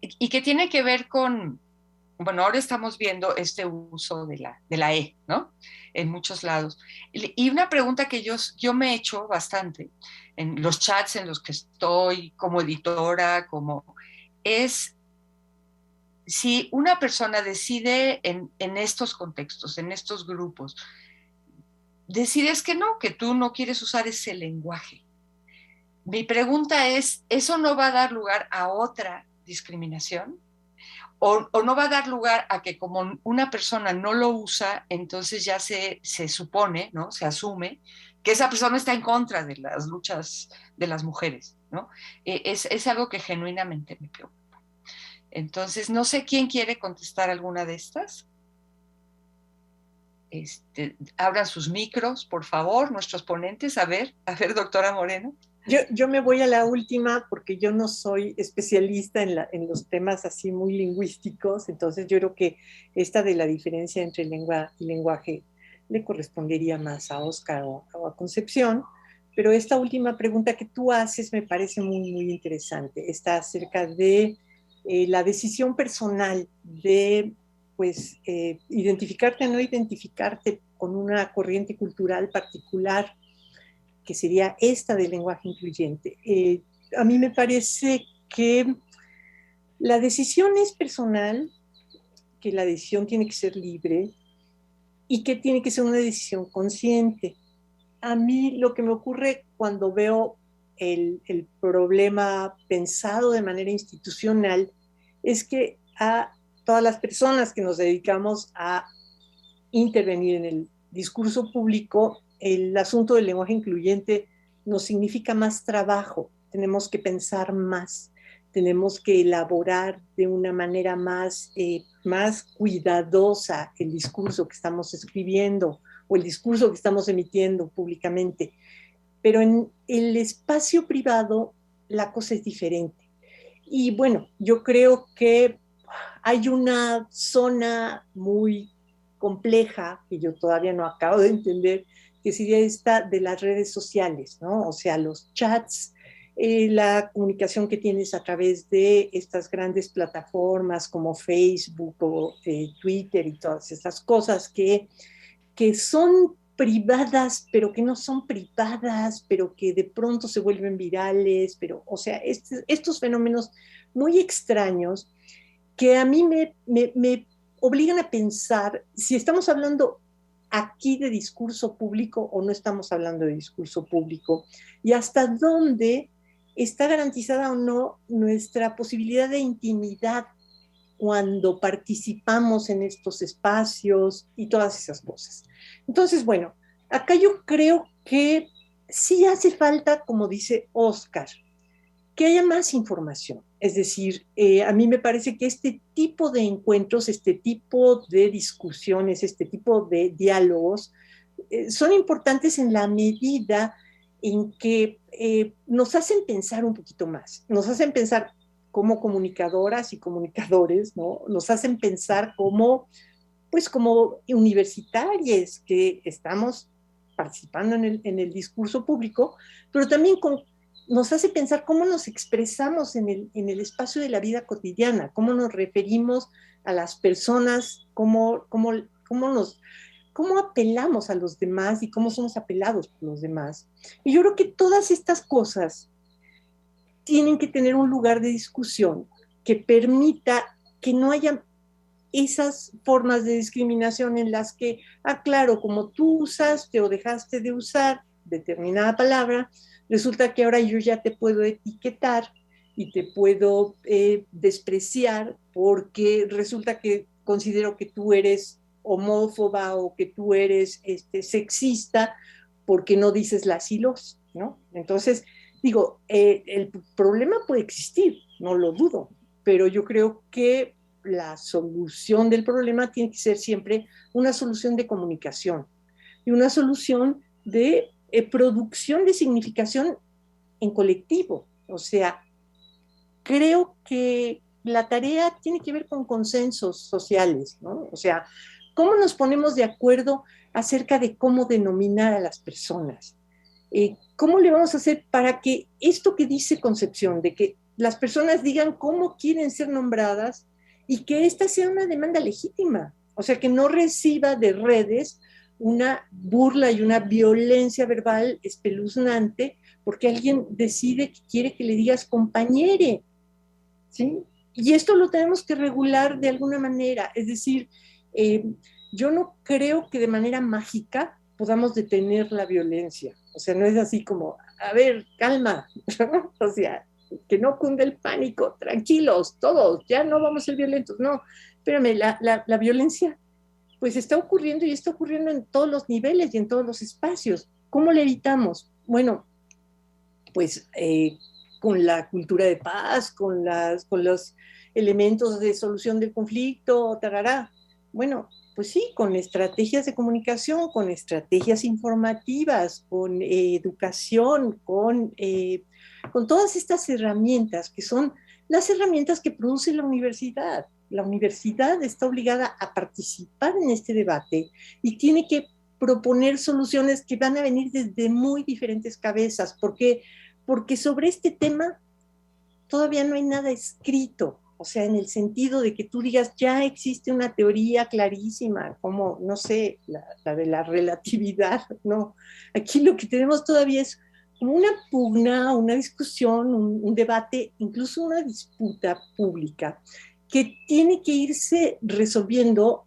S1: y que tiene que ver con, bueno, ahora estamos viendo este uso de la E, ¿no? En muchos lados. Y una pregunta que yo me he hecho bastante en los chats en los que estoy como editora, es si una persona decide en estos contextos, en estos grupos, decides que tú no quieres usar ese lenguaje. Mi pregunta es, ¿eso no va a dar lugar a otra discriminación? ¿O no va a dar lugar a que como una persona no lo usa, entonces ya se supone, ¿no? Se asume que esa persona está en contra de las luchas de las mujeres, ¿no? Es algo que genuinamente me preocupa. Entonces, no sé quién quiere contestar alguna de estas. Abran sus micros, por favor, nuestros ponentes. A ver, doctora Moreno.
S3: Yo me voy a la última porque yo no soy especialista en los temas así muy lingüísticos, entonces yo creo que esta de la diferencia entre lengua y lenguaje le correspondería más a Oscar o a Concepción, pero esta última pregunta que tú haces me parece muy, muy interesante. Está acerca de la decisión personal de pues identificarte o no identificarte con una corriente cultural particular, que sería esta del lenguaje incluyente. A mí me parece que la decisión es personal, que la decisión tiene que ser libre y que tiene que ser una decisión consciente. A mí lo que me ocurre cuando veo el problema pensado de manera institucional es que a todas las personas que nos dedicamos a intervenir en el discurso público, el asunto del lenguaje incluyente nos significa más trabajo, tenemos que pensar más, tenemos que elaborar de una manera más cuidadosa el discurso que estamos escribiendo o el discurso que estamos emitiendo públicamente. Pero en el espacio privado la cosa es diferente. Y bueno, yo creo que hay una zona muy compleja que yo todavía no acabo de entender, que sería esta de las redes sociales, ¿no? O sea, los chats, la comunicación que tienes a través de estas grandes plataformas como Facebook o Twitter y todas estas cosas que son privadas, pero que no son privadas, pero que de pronto se vuelven virales, pero, o sea, estos fenómenos muy extraños que a mí me obligan a pensar si estamos hablando aquí de discurso público o no estamos hablando de discurso público, y hasta dónde está garantizada o no nuestra posibilidad de intimidad cuando participamos en estos espacios y todas esas cosas. Entonces, bueno, acá yo creo que sí hace falta, como dice Oscar, que haya más información. Es decir, a mí me parece que este tipo de encuentros, este tipo de discusiones, este tipo de diálogos son importantes en la medida en que nos hacen pensar un poquito más, nos hacen pensar como comunicadoras y comunicadores, ¿no? Nos hacen pensar como, pues como universitarios que estamos participando en el discurso público, pero también nos hace pensar cómo nos expresamos en el espacio de la vida cotidiana, cómo nos referimos a las personas, cómo apelamos a los demás y cómo somos apelados por los demás. Y yo creo que todas estas cosas tienen que tener un lugar de discusión que permita que no haya esas formas de discriminación en las que, claro, como tú usaste o dejaste de usar determinada palabra, resulta que ahora yo ya te puedo etiquetar y te puedo despreciar porque resulta que considero que tú eres homófoba o que tú eres sexista porque no dices las y los, ¿no? Entonces, digo, el problema puede existir, no lo dudo, pero yo creo que la solución del problema tiene que ser siempre una solución de comunicación y una solución de producción de significación en colectivo. O sea, creo que la tarea tiene que ver con consensos sociales, ¿no? O sea, ¿cómo nos ponemos de acuerdo acerca de cómo denominar a las personas? ¿Cómo le vamos a hacer para que esto que dice Concepción, de que las personas digan cómo quieren ser nombradas y que esta sea una demanda legítima? O sea, que no reciba de redes una burla y una violencia verbal espeluznante porque alguien decide que quiere que le digas compañere, ¿sí? Y esto lo tenemos que regular de alguna manera, es decir, yo no creo que de manera mágica podamos detener la violencia. O sea, no es así como, a ver, calma, o sea, que no cunde el pánico, tranquilos, todos, ya no vamos a ser violentos. No, espérame, la violencia pues está ocurriendo y está ocurriendo en todos los niveles y en todos los espacios. ¿Cómo la evitamos? Bueno, pues con la cultura de paz, con los elementos de solución del conflicto, tarará. Bueno, pues sí, con estrategias de comunicación, con estrategias informativas, con educación, con todas estas herramientas que son las herramientas que produce la universidad. La universidad está obligada a participar en este debate y tiene que proponer soluciones que van a venir desde muy diferentes cabezas, porque sobre este tema todavía no hay nada escrito, o sea, en el sentido de que tú digas, ya existe una teoría clarísima, como, no sé, la de la relatividad, no. Aquí lo que tenemos todavía es como una pugna, una discusión, un debate, incluso una disputa pública, que tiene que irse resolviendo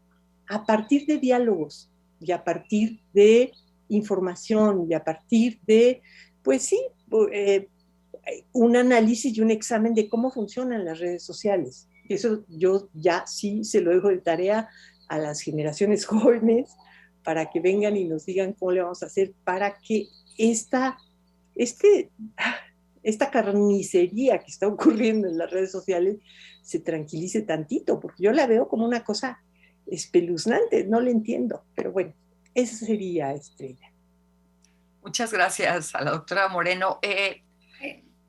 S3: a partir de diálogos y a partir de información y a partir de, pues sí, un análisis y un examen de cómo funcionan las redes sociales. Eso yo ya sí se lo dejo de tarea a las generaciones jóvenes para que vengan y nos digan cómo le vamos a hacer para que esta carnicería que está ocurriendo en las redes sociales se tranquilice tantito, porque yo la veo como una cosa espeluznante, no la entiendo, pero bueno, eso sería, Estrella.
S1: Muchas gracias a la doctora Moreno.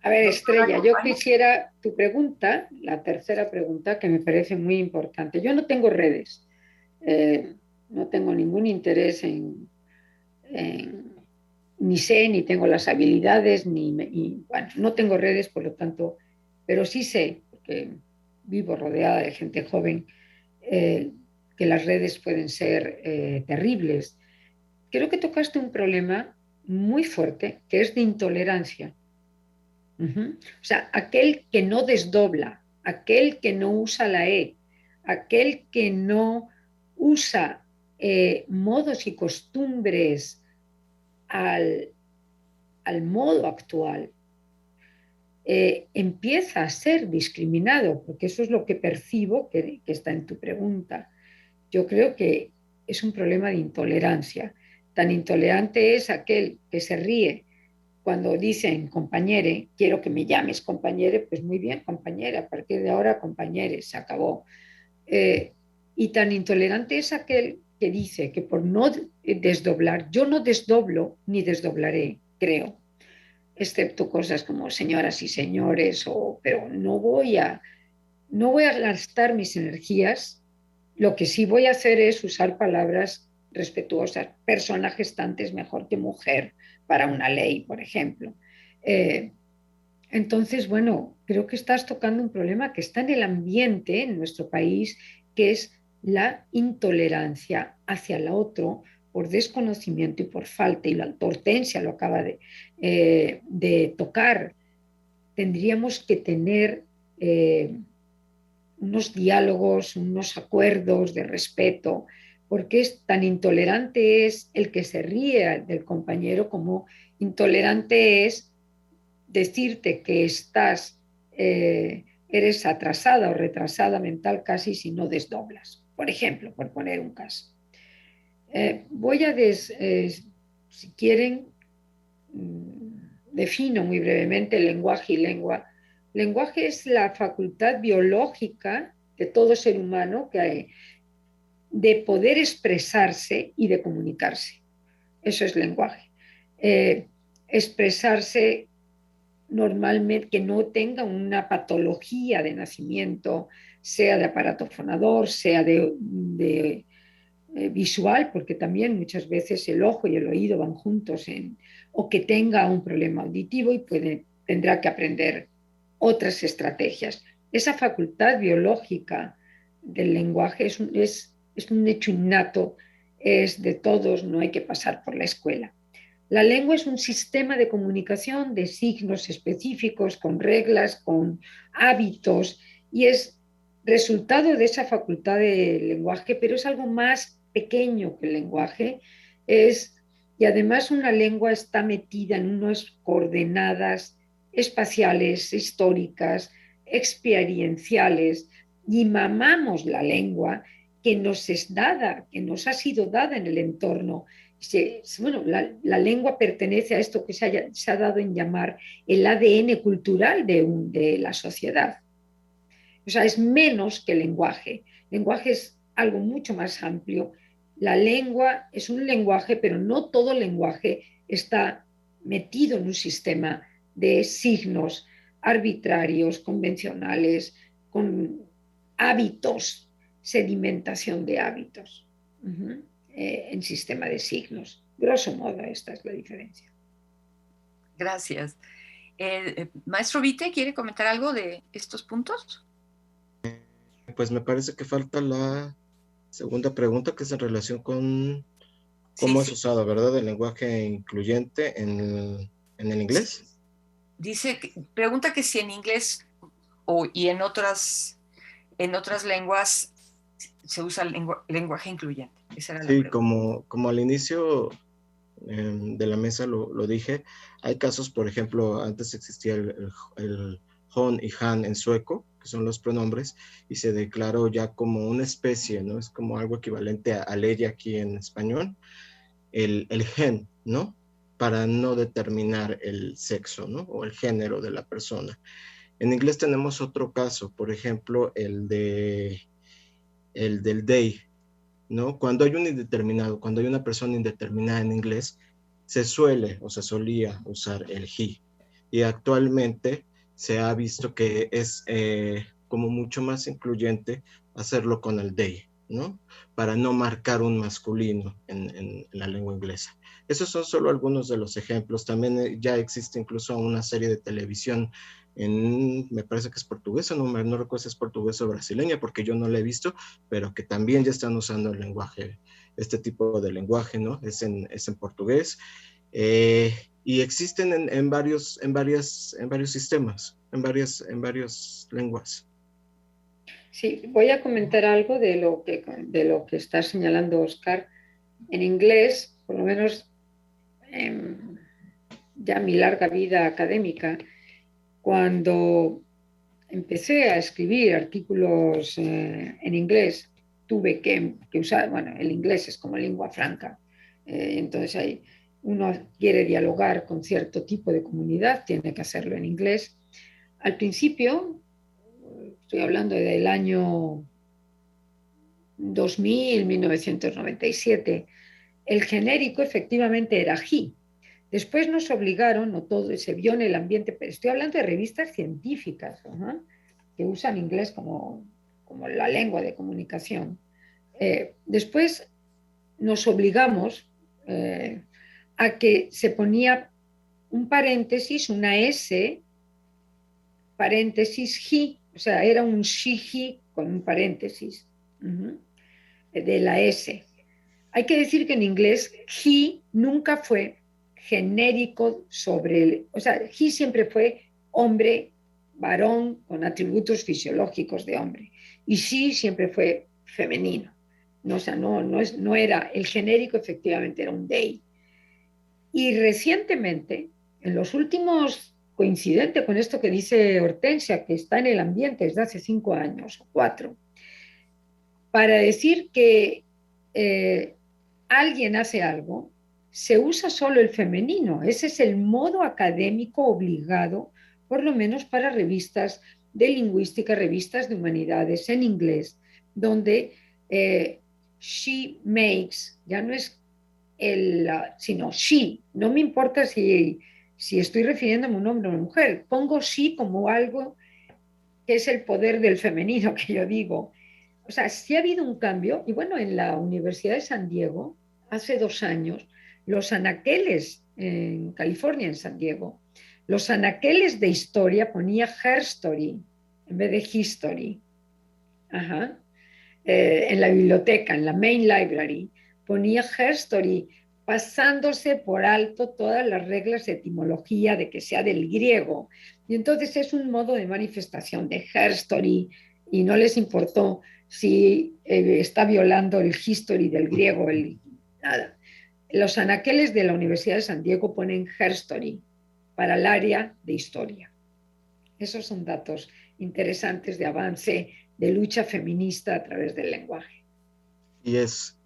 S2: A ver, Estrella, yo quisiera tu pregunta, la tercera pregunta, que me parece muy importante. Yo no tengo redes, no tengo ningún interés ni sé, ni tengo las habilidades, bueno, no tengo redes, por lo tanto, pero sí sé, porque vivo rodeada de gente joven, que las redes pueden ser terribles. Creo que tocaste un problema muy fuerte, que es de intolerancia. O sea, aquel que no desdobla, aquel que no usa la E, aquel que no usa modos y costumbres al modo actual, empieza a ser discriminado, porque eso es lo que percibo que está en tu pregunta. Yo creo que es un problema de intolerancia. Tan intolerante es aquel que se ríe cuando dicen compañere, quiero que me llames compañere, pues muy bien, compañera, a partir de ahora compañere, se acabó. Y tan intolerante es aquel que dice que por no desdoblar, yo no desdoblo ni desdoblaré, creo, excepto cosas como señoras y señores, pero no voy a gastar mis energías. Lo que sí voy a hacer es usar palabras respetuosas. Persona gestante es mejor que mujer para una ley, por ejemplo. Entonces, bueno, creo que estás tocando un problema que está en el ambiente en nuestro país, que es la intolerancia hacia el otro por desconocimiento y por falta, y la Hortensia lo acaba de tocar. Tendríamos que tener unos diálogos, unos acuerdos de respeto, porque es tan intolerante es el que se ríe del compañero como intolerante es decirte que eres atrasada o retrasada mental casi si no desdoblas, por ejemplo, por poner un caso. Voy a, si quieren, defino muy brevemente el lenguaje y lengua. Lenguaje es la facultad biológica de todo ser humano de poder expresarse y de comunicarse. Eso es lenguaje. Expresarse normalmente, que no tenga una patología de nacimiento, sea de aparato fonador, sea de visual, porque también muchas veces el ojo y el oído van juntos, o que tenga un problema auditivo y tendrá que aprender otras estrategias. Esa facultad biológica del lenguaje es un hecho innato, es de todos, no hay que pasar por la escuela. La lengua es un sistema de comunicación de signos específicos, con reglas, con hábitos, y es resultado de esa facultad de lenguaje, pero es algo más pequeño que el lenguaje. Y además una lengua está metida en unas coordenadas espaciales, históricas, experienciales, y mamamos la lengua que nos es dada, que nos ha sido dada en el entorno. Bueno, la lengua pertenece a esto que se ha dado en llamar el ADN cultural de la sociedad. O sea, es menos que el lenguaje. El lenguaje es algo mucho más amplio. La lengua es un lenguaje, pero no todo lenguaje está metido en un sistema de signos arbitrarios, convencionales, con hábitos, sedimentación de hábitos. En sistema de signos. Grosso modo, esta es la diferencia.
S1: Gracias. Maestro Vite, ¿quiere comentar algo de estos puntos?
S4: Pues me parece que falta la segunda pregunta, que es en relación con cómo es usado, ¿verdad? El lenguaje incluyente en el inglés.
S1: Dice, pregunta que si en inglés y en otras lenguas se usa el lenguaje incluyente. Esa era la pregunta.
S4: Como al inicio de la mesa lo dije, hay casos, por ejemplo, antes existía el hon y han en sueco, que son los pronombres, y se declaró ya como una especie, ¿no? Es como algo equivalente a ella aquí en español, el gen, ¿no? Para no determinar el sexo, ¿no? O el género de la persona. En inglés tenemos otro caso, por ejemplo, el del they, ¿no? Cuando hay un indeterminado, cuando hay una persona indeterminada en inglés, se suele o se solía usar el he. Y actualmente se ha visto que es como mucho más incluyente hacerlo con el they, ¿no? Para no marcar un masculino en la lengua inglesa. Esos son solo algunos de los ejemplos. También ya existe incluso una serie de televisión me parece que es portuguesa, no recuerdo si es portuguesa o brasileña, porque yo no la he visto, pero que también ya están usando el lenguaje, este tipo de lenguaje, ¿no? Es en portugués. Y existen en varios sistemas, en varias lenguas.
S2: Sí, voy a comentar algo de lo que está señalando Oscar. En inglés, por lo menos ya mi larga vida académica, cuando empecé a escribir artículos en inglés, tuve que usar, bueno, el inglés es como lengua franca, entonces ahí uno quiere dialogar con cierto tipo de comunidad, tiene que hacerlo en inglés. Al principio, estoy hablando del año 2000, 1997, el genérico efectivamente era he. Después nos obligaron, no todo, se vio en el ambiente, pero estoy hablando de revistas científicas, que usan inglés como la lengua de comunicación. Después nos obligamos a que se ponía un paréntesis, una S, paréntesis he, o sea, era un she, he con un paréntesis de la S. Hay que decir que en inglés he nunca fue genérico o sea, he siempre fue hombre, varón, con atributos fisiológicos de hombre. Y she siempre fue femenino. No, o sea, no era el genérico, efectivamente era un they. Y recientemente, en los últimos, coincidente con esto que dice Hortensia, que está en el ambiente desde hace 5 años o 4, para decir que alguien hace algo, se usa solo el femenino. Ese es el modo académico obligado, por lo menos para revistas de lingüística, revistas de humanidades en inglés, donde she makes, ya no es sino she. No me importa si estoy refiriéndome a un hombre o una mujer. Pongo she como algo que es el poder del femenino, que yo digo. O sea, sí ha habido un cambio. Y bueno, en la Universidad de San Diego, hace 2 años, los anaqueles en California, en San Diego, los anaqueles de historia ponía her story en vez de history. Ajá. En la biblioteca, en la main library, ponía her story, pasándose por alto todas las reglas de etimología de que sea del griego. Y entonces es un modo de manifestación de her story y no les importó si está violando el history del griego, nada. Los anaqueles de la Universidad de San Diego ponen her story para el área de historia. Esos son datos interesantes de avance de lucha feminista a través del lenguaje.
S4: Y es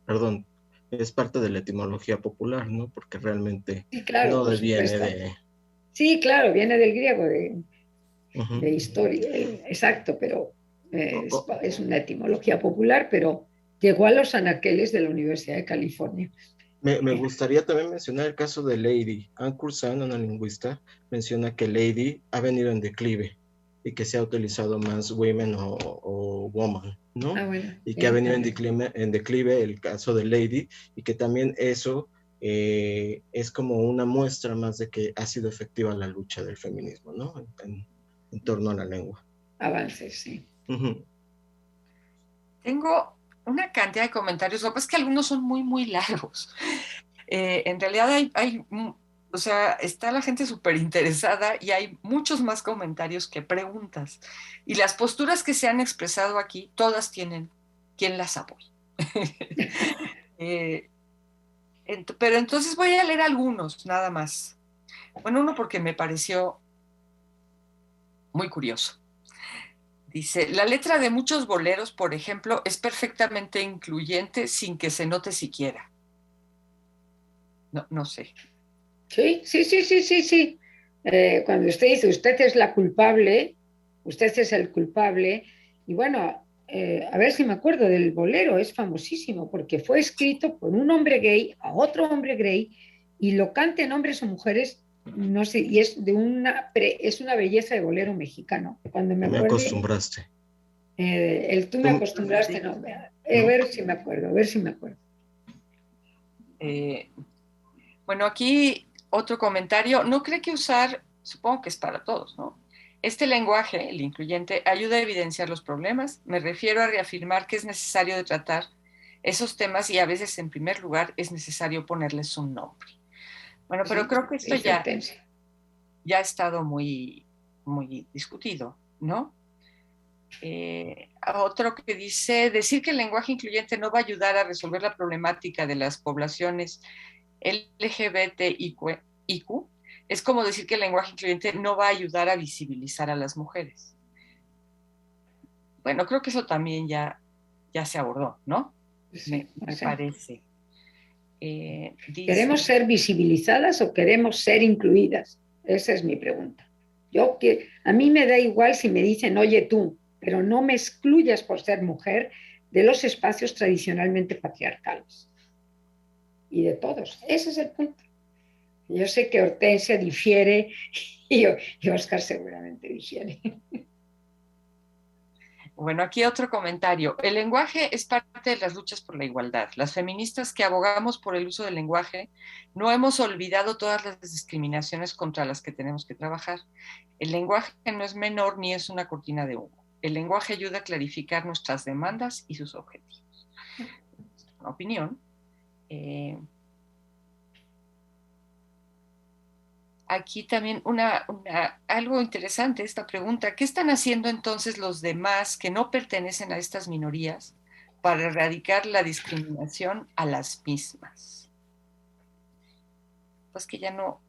S4: parte de la etimología popular, ¿no? Porque realmente
S2: sí, claro,
S4: no viene de...
S2: Sí, claro, viene del griego, de historia, exacto, pero es una etimología popular, pero llegó a los anaqueles de la Universidad de California.
S4: Me gustaría también mencionar el caso de Lady. Ann Curzan, una lingüista, menciona que Lady ha venido en declive y que se ha utilizado más women o woman, ¿no?
S2: Bueno,
S4: y que ha venido en declive el caso de Lady, y que también eso es como una muestra más de que ha sido efectiva la lucha del feminismo, ¿no? En torno a la lengua.
S2: Avances, sí.
S1: Tengo una cantidad de comentarios, lo que pasa es que algunos son muy, muy largos. En realidad o sea, está la gente súper interesada y hay muchos más comentarios que preguntas. Y las posturas que se han expresado aquí, todas tienen quien las apoye. Pero entonces voy a leer algunos, nada más. Bueno, uno porque me pareció muy curioso. Dice, la letra de muchos boleros, por ejemplo, es perfectamente incluyente sin que se note siquiera. No sé.
S2: Sí, sí, sí, sí, sí, sí. Cuando usted dice, usted es la culpable, usted es el culpable, y bueno, a ver si me acuerdo del bolero, es famosísimo porque fue escrito por un hombre gay a otro hombre gay y lo canten hombres o mujeres, no sé, y es es una belleza de bolero mexicano. Cuando me
S4: Me
S2: acuerde,
S4: acostumbraste.
S2: tú me acostumbraste, no, a ver si me acuerdo, a ver si me acuerdo.
S1: Bueno, aquí otro comentario. ¿No cree que usar, supongo que es para todos, ¿no? Este lenguaje, el incluyente, ayuda a evidenciar los problemas? Me refiero a reafirmar que es necesario de tratar esos temas y a veces, en primer lugar, es necesario ponerles un nombre. Bueno, pero
S2: Sí,
S1: creo que esto
S2: dice Hortensia.
S1: ya ha estado muy, muy discutido, ¿no? Otro que dice, decir que el lenguaje incluyente no va a ayudar a resolver la problemática de las poblaciones LGBTIQ es como decir que el lenguaje incluyente no va a ayudar a visibilizar a las mujeres. Bueno, creo que eso también ya se abordó, ¿no?
S2: Sí,
S1: Me
S2: sí.
S1: parece. Dice,
S2: ¿Queremos ser visibilizadas o queremos ser incluidas? Esa es mi pregunta. A mí me da igual si me dicen, oye tú, pero no me excluyas por ser mujer de los espacios tradicionalmente patriarcales. Y de todos. Ese es el punto. Yo sé que Hortensia difiere y Oscar seguramente difiere.
S1: bueno, aquí otro comentario. El lenguaje es parte de las luchas por la igualdad. Las feministas que abogamos por el uso del lenguaje no hemos olvidado todas las discriminaciones contra las que tenemos que trabajar. El lenguaje no es menor ni es una cortina de humo. El lenguaje ayuda a clarificar nuestras demandas y sus objetivos. Una opinión. Aquí también algo interesante esta pregunta. ¿Qué están haciendo entonces los demás que no pertenecen a estas minorías para erradicar la discriminación a las mismas? Pues que ya no,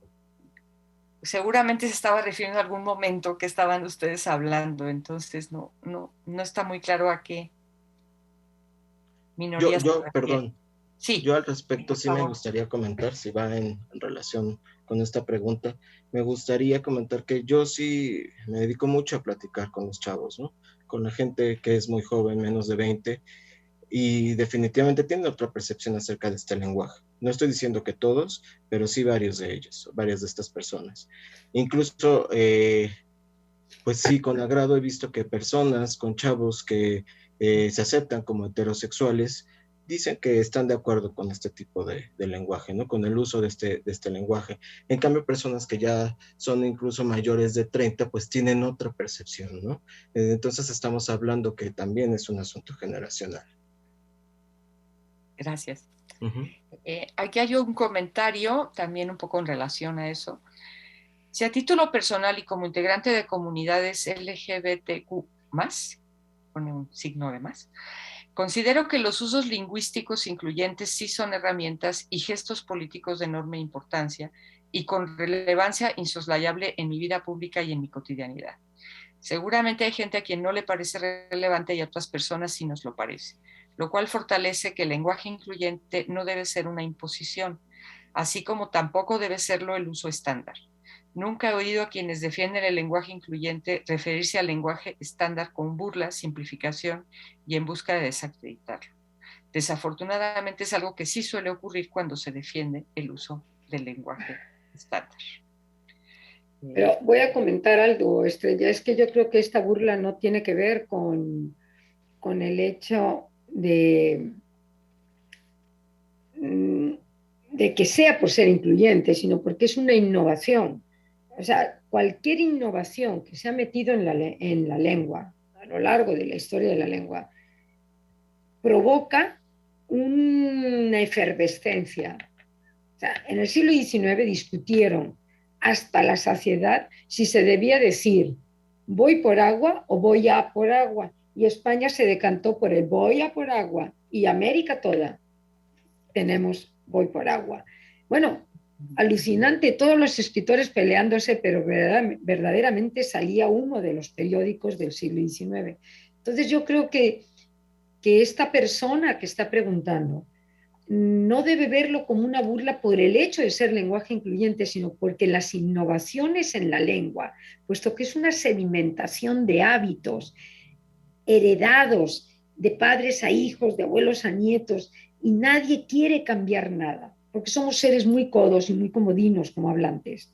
S1: seguramente se estaba refiriendo a algún momento que estaban ustedes hablando, entonces no está muy claro a qué minorías se refiere.
S4: Perdón,
S1: Sí,
S4: yo al respecto
S1: por
S4: sí me
S1: favor.
S4: gustaría comentar, si va en relación con esta pregunta, me gustaría comentar que yo sí me dedico mucho a platicar con los chavos, ¿no? Con la gente que es muy joven, menos de 20, y definitivamente tienen otra percepción acerca de este lenguaje. No estoy diciendo que todos, pero sí varios de ellos, varias de estas personas. Incluso, pues sí, con agrado he visto que personas con chavos que se aceptan como heterosexuales dicen que están de acuerdo con este tipo de lenguaje, ¿no? Con el uso de este lenguaje. En cambio, personas que ya son incluso mayores de 30, pues tienen otra percepción, ¿no? Entonces estamos hablando que también es un asunto generacional.
S1: Gracias.
S4: Uh-huh.
S1: Aquí hay un comentario también un poco en relación a eso. Si a título personal y como integrante de comunidades LGBTQ+, pone un signo de más, considero que los usos lingüísticos incluyentes sí son herramientas y gestos políticos de enorme importancia y con relevancia insoslayable en mi vida pública y en mi cotidianidad. Seguramente hay gente a quien no le parece relevante y a otras personas sí nos lo parece, lo cual fortalece que el lenguaje incluyente no debe ser una imposición, así como tampoco debe serlo el uso estándar. Nunca he oído a quienes defienden el lenguaje incluyente referirse al lenguaje estándar con burla, simplificación y en busca de desacreditarlo. Desafortunadamente es algo que sí suele ocurrir cuando se defiende el uso del lenguaje estándar.
S2: Pero voy a comentar algo, Estrella, es que yo creo que esta burla no tiene que ver con el hecho de que sea por ser incluyente, sino porque es una innovación. O sea, cualquier innovación que se ha metido en la lengua, a lo largo de la historia de la lengua, provoca una efervescencia. O sea, en el siglo XIX discutieron hasta la saciedad si se debía decir voy por agua o voy a por agua. Y España se decantó por el voy a por agua y América toda tenemos voy por agua. Bueno, alucinante, todos los escritores peleándose, pero verdaderamente salía humo de los periódicos del siglo XIX. Entonces yo creo que esta persona que está preguntando no debe verlo como una burla por el hecho de ser lenguaje incluyente, sino porque las innovaciones en la lengua, puesto que es una sedimentación de hábitos heredados de padres a hijos, de abuelos a nietos, y nadie quiere cambiar nada, porque somos seres muy codos y muy comodinos como hablantes.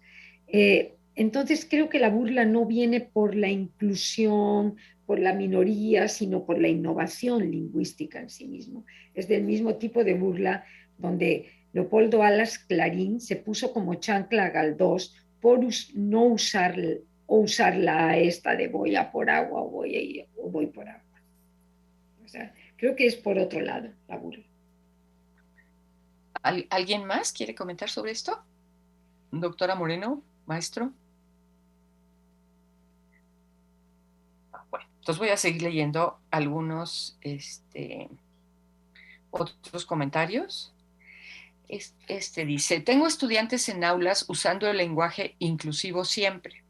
S2: Entonces creo que la burla no viene por la inclusión, por la minoría, sino por la innovación lingüística en sí mismo. Es del mismo tipo de burla donde Leopoldo Alas Clarín se puso como chancla a Galdós por no usar la esta de voy a por agua o voy por agua. O sea, creo que es por otro lado la burla.
S1: ¿Alguien más quiere comentar sobre esto? Doctora Moreno, maestro. Bueno, entonces voy a seguir leyendo algunos otros comentarios. Dice, tengo estudiantes en aulas usando el lenguaje inclusivo siempre,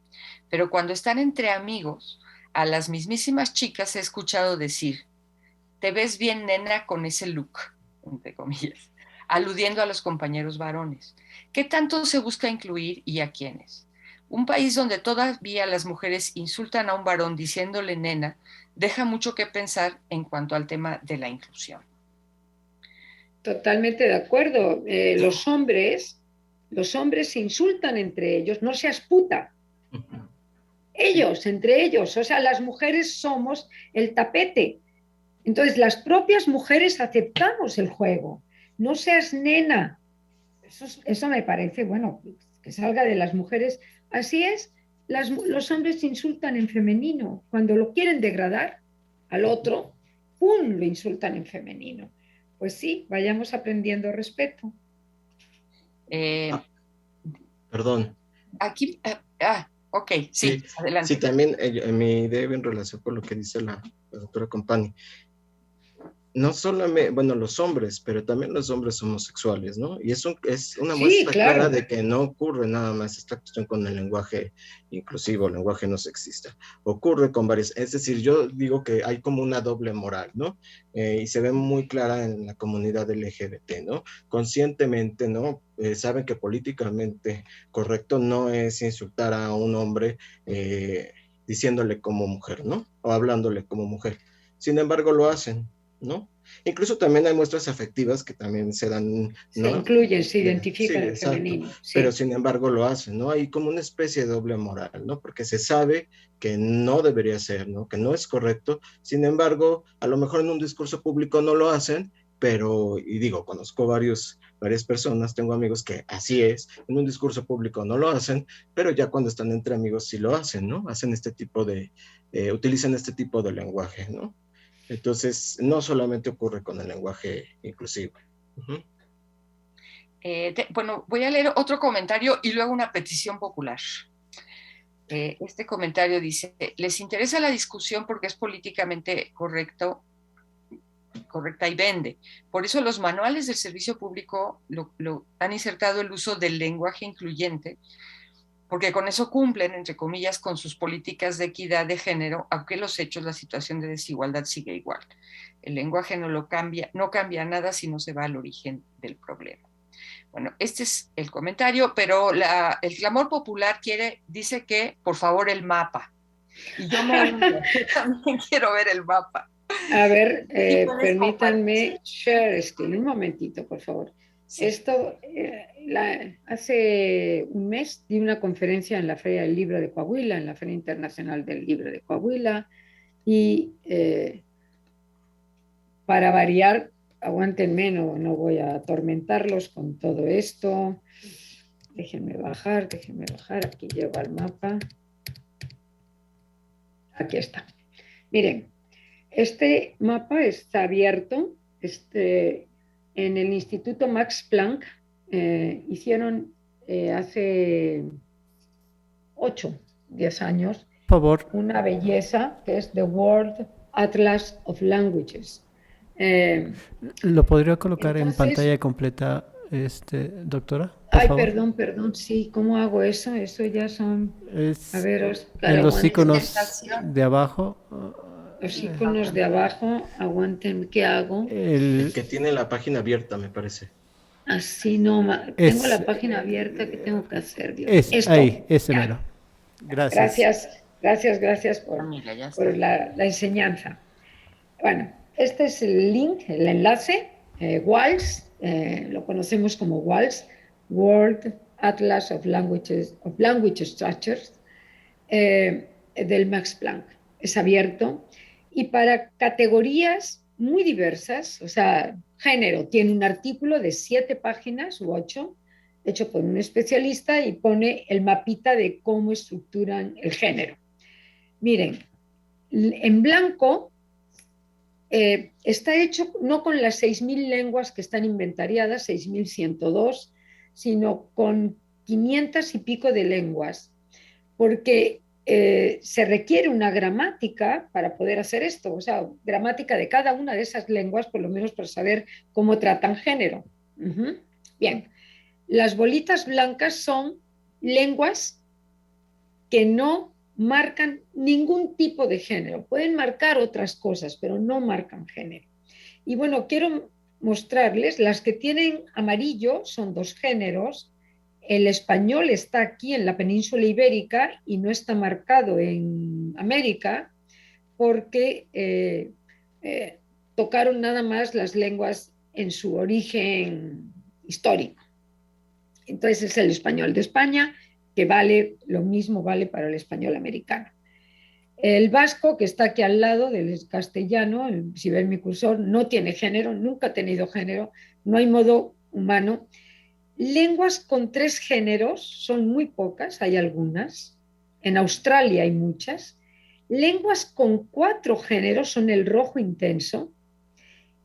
S1: pero cuando están entre amigos, a las mismísimas chicas he escuchado decir, te ves bien, nena, con ese look, entre comillas, aludiendo a los compañeros varones. ¿Qué tanto se busca incluir y a quiénes? Un país donde todavía las mujeres insultan a un varón diciéndole nena, deja mucho que pensar en cuanto al tema de la inclusión.
S2: Totalmente de acuerdo. Los hombres se insultan entre ellos, no seas puta. Ellos, entre ellos, o sea, las mujeres somos el tapete. Entonces, las propias mujeres aceptamos el juego. No seas nena. Eso me parece, bueno, que salga de las mujeres. Así es, los hombres insultan en femenino. Cuando lo quieren degradar al otro, ¡pum!, lo insultan en femenino. Pues sí, vayamos aprendiendo respeto.
S4: Perdón.
S1: Aquí, ok, sí, adelante.
S4: Sí, también mi idea en relación con lo que dice la doctora Compani. No solamente, bueno, los hombres, pero también los hombres homosexuales, ¿no? Y eso es una muestra clara de que no ocurre nada más esta cuestión con el lenguaje inclusivo, el lenguaje no sexista. Ocurre con varios, es decir, yo digo que hay como una doble moral, ¿no? Y se ve muy clara en la comunidad LGBT, ¿no? Conscientemente, ¿no? Saben que políticamente correcto no es insultar a un hombre diciéndole como mujer, ¿no? O hablándole como mujer. Sin embargo, lo hacen, ¿no? Incluso también hay muestras afectivas que también se dan, ¿no?
S2: Se incluyen, se identifican en femenino. Sí.
S4: Pero sin embargo lo hacen, ¿no? Hay como una especie de doble moral, ¿no? Porque se sabe que no debería ser, ¿no? Que no es correcto. Sin embargo, a lo mejor en un discurso público no lo hacen, pero, y digo, conozco varias personas, tengo amigos que así es, en un discurso público no lo hacen, pero ya cuando están entre amigos sí lo hacen, ¿no? Hacen utilizan este tipo de lenguaje, ¿no? Entonces, no solamente ocurre con el lenguaje inclusivo.
S1: Bueno, voy a leer otro comentario y luego una petición popular. Este comentario dice, les interesa la discusión porque es políticamente correcta y vende. Por eso los manuales del servicio público han insertado el uso del lenguaje incluyente, porque con eso cumplen, entre comillas, con sus políticas de equidad de género, aunque los hechos, la situación de desigualdad sigue igual. El lenguaje no cambia nada si no se va al origen del problema. Bueno, este es el comentario, pero el clamor popular dice que, por favor, el mapa. Y yo también quiero ver el mapa.
S2: A ver, permítanme share screen, un momentito, por favor. Sí. Esto, hace un mes di una conferencia en la Feria del Libro de Coahuila, en la Feria Internacional del Libro de Coahuila, y para variar, aguántenme, no voy a atormentarlos con todo esto. Déjenme bajar, aquí llego al mapa. Aquí está. Miren, este mapa está abierto, en el Instituto Max Planck hicieron hace 10 años, por favor, una belleza que es The World Atlas of Languages.
S6: ¿Lo podría colocar entonces en pantalla completa, doctora?
S2: Ay,
S6: favor.
S2: perdón, sí, ¿cómo hago eso? Eso ya son, a
S6: Es
S2: ver, Oscar,
S6: en los
S2: aguanten,
S6: iconos de abajo.
S2: los iconos de abajo, aguanten, ¿qué hago?
S4: El
S6: El,
S4: que tiene la página abierta, me parece.
S2: Así no, tengo
S6: es,
S2: la página abierta, ¿qué tengo que hacer, Dios?
S6: ahí,
S2: Esto,
S6: ese
S2: ya.
S6: mero. Gracias.
S2: Gracias
S1: Amiga, ya
S2: por
S1: está.
S2: la enseñanza. Bueno, este es el link, el enlace, WALS, lo conocemos como WALS, World Atlas of Language Structures, del Max Planck. Es abierto y para categorías muy diversas, o sea, género, tiene un artículo de 7 páginas u 8, hecho por un especialista y pone el mapita de cómo estructuran el género. Miren, en blanco está hecho no con las 6.000 lenguas que están inventariadas, 6.102, sino con 500 y pico de lenguas, porque se requiere una gramática para poder hacer esto, o sea, gramática de cada una de esas lenguas, por lo menos para saber cómo tratan género. Bien, las bolitas blancas son lenguas que no marcan ningún tipo de género. Pueden marcar otras cosas, pero no marcan género. Y bueno, quiero mostrarles, las que tienen amarillo son 2 géneros. El español está aquí en la península ibérica y no está marcado en América porque tocaron nada más las lenguas en su origen histórico. Entonces es el español de España, que vale lo mismo, vale para el español americano. El vasco, que está aquí al lado del castellano, si ven mi cursor, no tiene género, nunca ha tenido género, no hay modo humano. Lenguas con 3 géneros son muy pocas, hay algunas. En Australia hay muchas. Lenguas con 4 géneros son el rojo intenso.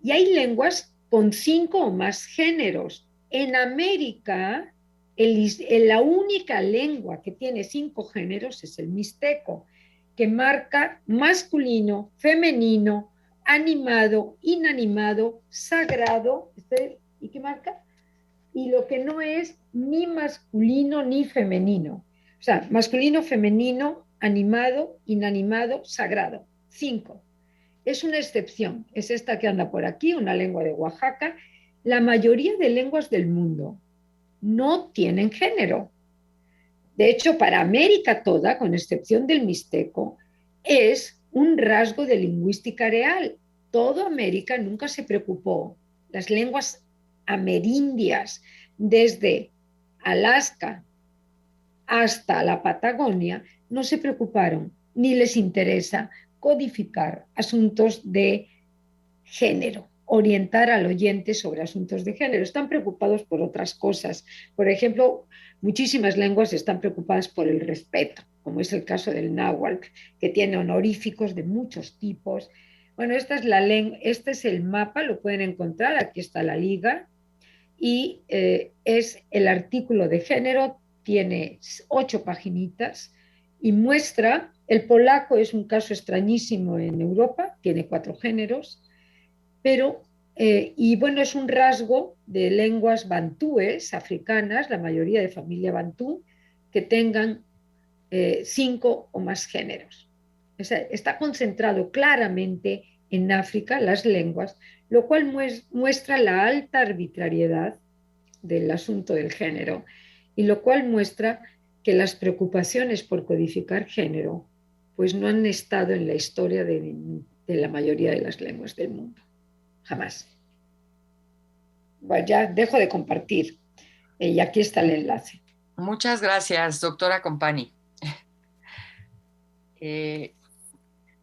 S2: Y hay lenguas con 5 o más géneros. En América, la única lengua que tiene 5 géneros es el mixteco, que marca masculino, femenino, animado, inanimado, sagrado, ¿y qué marca? Y lo que no es ni masculino ni femenino. O sea, masculino, femenino, animado, inanimado, sagrado. 5. Es una excepción, es esta que anda por aquí, una lengua de Oaxaca. La mayoría de lenguas del mundo no tienen género. De hecho, para América toda, con excepción del mixteco, es un rasgo de lingüística real. Toda América nunca se preocupó. Las lenguas amerindias, desde Alaska hasta la Patagonia, no se preocuparon ni les interesa codificar asuntos de género, orientar al oyente sobre asuntos de género. Están preocupados por otras cosas. Por ejemplo, muchísimas lenguas están preocupadas por el respeto, como es el caso del náhuatl, que tiene honoríficos de muchos tipos. Bueno, este es el mapa, lo pueden encontrar, aquí está la liga, y es el artículo de género, tiene 8 paginitas y muestra, el polaco es un caso extrañísimo en Europa, tiene 4 géneros, pero, y bueno, es un rasgo de lenguas bantúes africanas, la mayoría de familia bantú, que tengan 5 o más géneros. O sea, está concentrado claramente en África las lenguas, lo cual muestra la alta arbitrariedad del asunto del género y lo cual muestra que las preocupaciones por codificar género pues no han estado en la historia de la mayoría de las lenguas del mundo. Jamás. Bueno, ya dejo de compartir. Y aquí está el enlace.
S1: Muchas gracias, doctora Compani.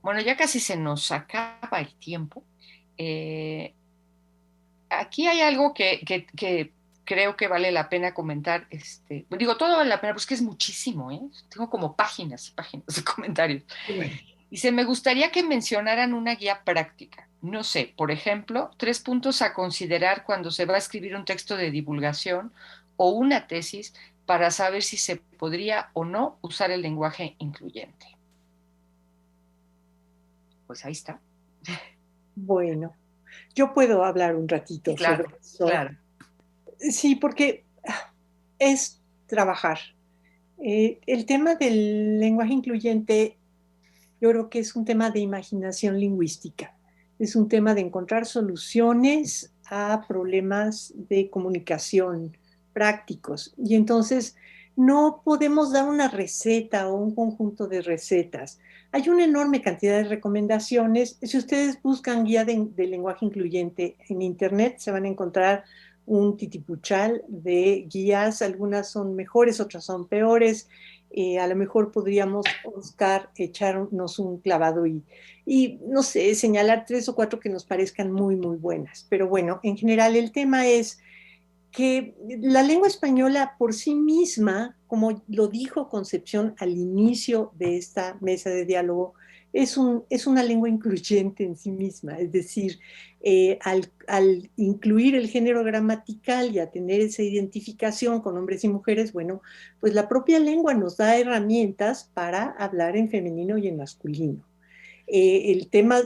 S1: Bueno, ya casi se nos acaba el tiempo. Aquí hay algo que creo que vale la pena comentar. Digo, todo vale la pena, pero es que es muchísimo, ¿eh? Tengo como páginas y páginas de comentarios.
S2: Bueno.
S1: Dice, me gustaría que mencionaran una guía práctica. No sé, por ejemplo, 3 puntos a considerar cuando se va a escribir un texto de divulgación o una tesis para saber si se podría o no usar el lenguaje incluyente. Pues ahí está.
S3: Bueno, yo puedo hablar un ratito
S1: Sí, claro,
S3: sobre eso.
S1: claro.
S3: Sí, porque es trabajar. El tema del lenguaje incluyente, yo creo que es un tema de imaginación lingüística. Es un tema de encontrar soluciones a problemas de comunicación prácticos. Y entonces no podemos dar una receta o un conjunto de recetas. Hay una enorme cantidad de recomendaciones. Si ustedes buscan guía de lenguaje incluyente en Internet, se van a encontrar un titipuchal de guías. Algunas son mejores, otras son peores. A lo mejor podríamos buscar echarnos un clavado y, no sé, señalar 3 o 4 que nos parezcan muy, muy buenas. Pero bueno, en general el tema es que la lengua española por sí misma, como lo dijo Concepción al inicio de esta mesa de diálogo, es una lengua incluyente en sí misma. Es decir, al incluir el género gramatical y a tener esa identificación con hombres y mujeres, bueno, pues la propia lengua nos da herramientas para hablar en femenino y en masculino. El tema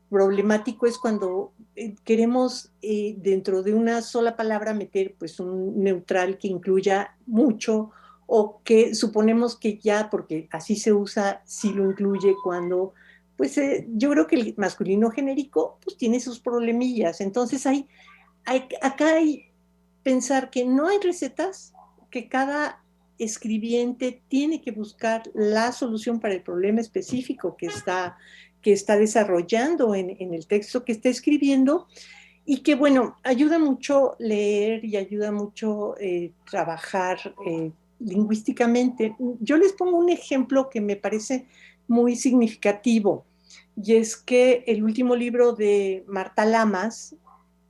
S3: problemático es cuando queremos dentro de una sola palabra meter pues un neutral que incluya mucho o que suponemos que ya, porque así se usa, sí lo incluye cuando, pues yo creo que el masculino genérico pues tiene sus problemillas. Entonces acá hay pensar que no hay recetas, que cada escribiente tiene que buscar la solución para el problema específico que está desarrollando en el texto que está escribiendo y que, bueno, ayuda mucho leer y ayuda mucho trabajar lingüísticamente. Yo les pongo un ejemplo que me parece muy significativo y es que el último libro de Marta Lamas,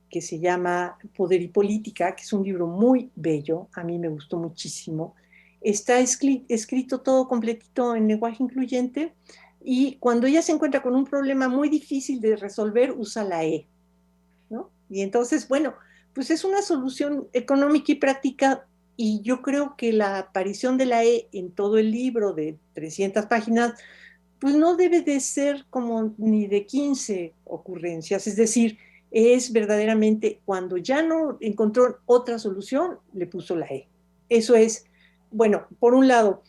S3: que se llama Poder y Política, que es un libro muy bello, a mí me gustó muchísimo. Está escrito todo completito en lenguaje incluyente y cuando ella se encuentra con un problema muy difícil de resolver, usa la E, ¿no? Y entonces, bueno, pues es una solución económica y práctica y yo creo que la aparición de la E en todo el libro de 300 páginas, pues no debe de ser como ni de 15 ocurrencias, es decir, es verdaderamente cuando ya no encontró otra solución, le puso la E. Eso es, bueno, por un lado,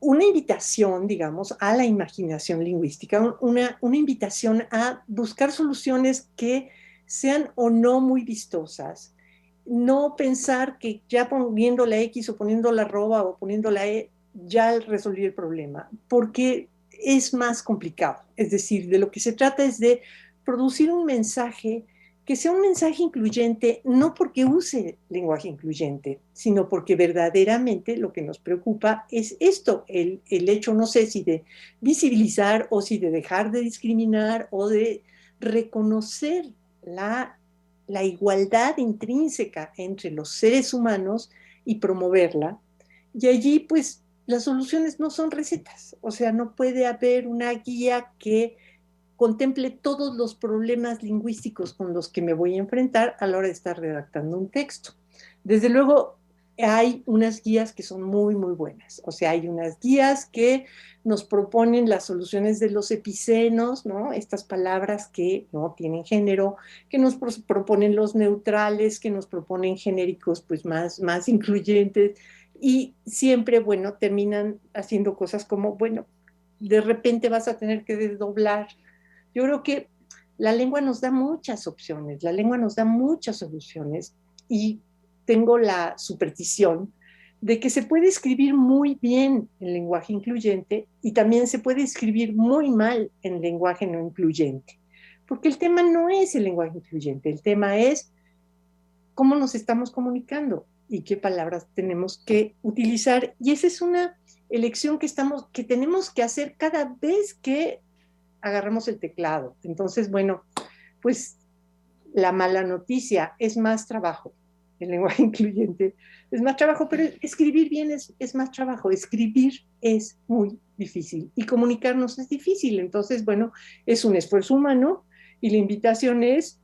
S3: una invitación, digamos, a la imaginación lingüística, una invitación a buscar soluciones que sean o no muy vistosas, no pensar que ya poniendo la X o poniendo la arroba o poniendo la E, ya resolví el problema, porque es más complicado. Es decir, de lo que se trata es de producir un mensaje que sea un mensaje incluyente, no porque use lenguaje incluyente, sino porque verdaderamente lo que nos preocupa es esto, el hecho, no sé si de visibilizar o si de dejar de discriminar o de reconocer la igualdad intrínseca entre los seres humanos y promoverla. Y allí, pues, las soluciones no son recetas, o sea, no puede haber una guía que contemple todos los problemas lingüísticos con los que me voy a enfrentar a la hora de estar redactando un texto. Desde luego, hay unas guías que son muy, muy buenas. O sea, hay unas guías que nos proponen las soluciones de los epicenos, ¿no? Estas palabras que no tienen género, que nos proponen los neutrales, que nos proponen genéricos pues más incluyentes. Y siempre, bueno, terminan haciendo cosas como, bueno, de repente vas a tener que desdoblar. Yo creo que la lengua nos da muchas opciones, la lengua nos da muchas soluciones y tengo la superstición de que se puede escribir muy bien en lenguaje incluyente y también se puede escribir muy mal en lenguaje no incluyente. Porque el tema no es el lenguaje incluyente, el tema es cómo nos estamos comunicando y qué palabras tenemos que utilizar. Y esa es una elección que tenemos que hacer cada vez que agarramos el teclado. Entonces, bueno, pues la mala noticia es más trabajo. El lenguaje incluyente es más trabajo, pero escribir bien es más trabajo. Escribir es muy difícil y comunicarnos es difícil. Entonces, bueno, es un esfuerzo humano y la invitación es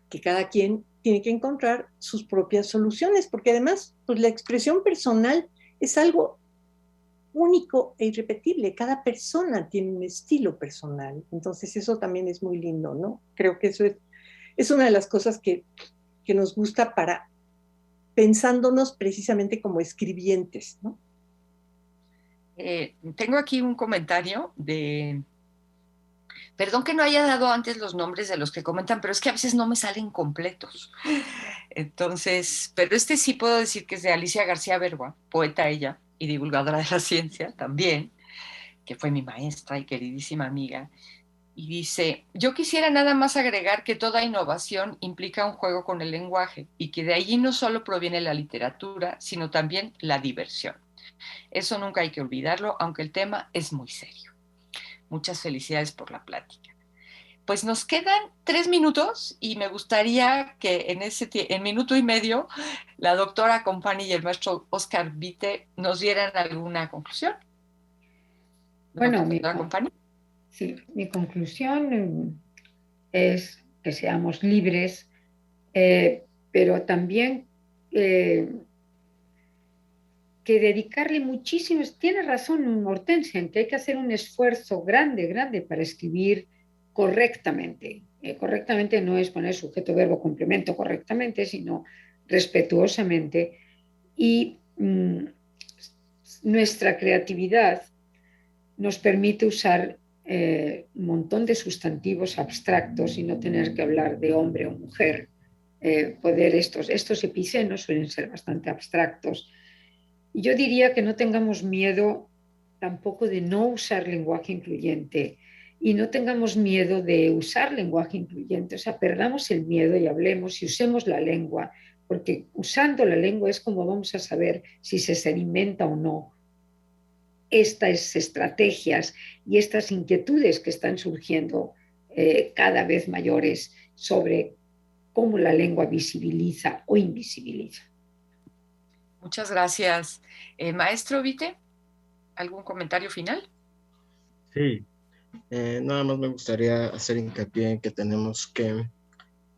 S3: que cada quien tiene que encontrar sus propias soluciones, porque además, pues la expresión personal es algo único e irrepetible. Cada persona tiene un estilo personal. Entonces eso también es muy lindo, ¿no? Creo que eso es una de las cosas que nos gusta para pensándonos precisamente como escribientes, ¿no?
S1: Tengo aquí un comentario de... Perdón que no haya dado antes los nombres de los que comentan, pero es que a veces no me salen completos. Entonces, pero este sí puedo decir que es de Alicia García Bergua, poeta ella y divulgadora de la ciencia también, que fue mi maestra y queridísima amiga. Y dice, yo quisiera nada más agregar que toda innovación implica un juego con el lenguaje y que de allí no solo proviene la literatura, sino también la diversión. Eso nunca hay que olvidarlo, aunque el tema es muy serio. Muchas felicidades por la plática. Pues nos quedan 3 minutos y me gustaría que en minuto y medio la doctora Compani y el maestro Oscar Vite nos dieran alguna conclusión.
S2: Bueno,
S1: doctora Compani.
S2: Sí, mi conclusión es que seamos libres, pero también que dedicarle muchísimo, tiene razón Hortensia, en que hay que hacer un esfuerzo grande, grande para escribir correctamente. Correctamente no es poner sujeto, verbo, complemento correctamente, sino respetuosamente. Y nuestra creatividad nos permite usar un montón de sustantivos abstractos y no tener que hablar de hombre o mujer. Estos epicenos suelen ser bastante abstractos. Y yo diría que no tengamos miedo tampoco de no usar lenguaje incluyente y no tengamos miedo de usar lenguaje incluyente. O sea, perdamos el miedo y hablemos y usemos la lengua, porque usando la lengua es como vamos a saber si se sedimenta o no estas estrategias y estas inquietudes que están surgiendo cada vez mayores sobre cómo la lengua visibiliza o invisibiliza.
S1: Muchas gracias. Maestro Vite, ¿algún comentario final?
S4: Sí, nada más me gustaría hacer hincapié en que tenemos que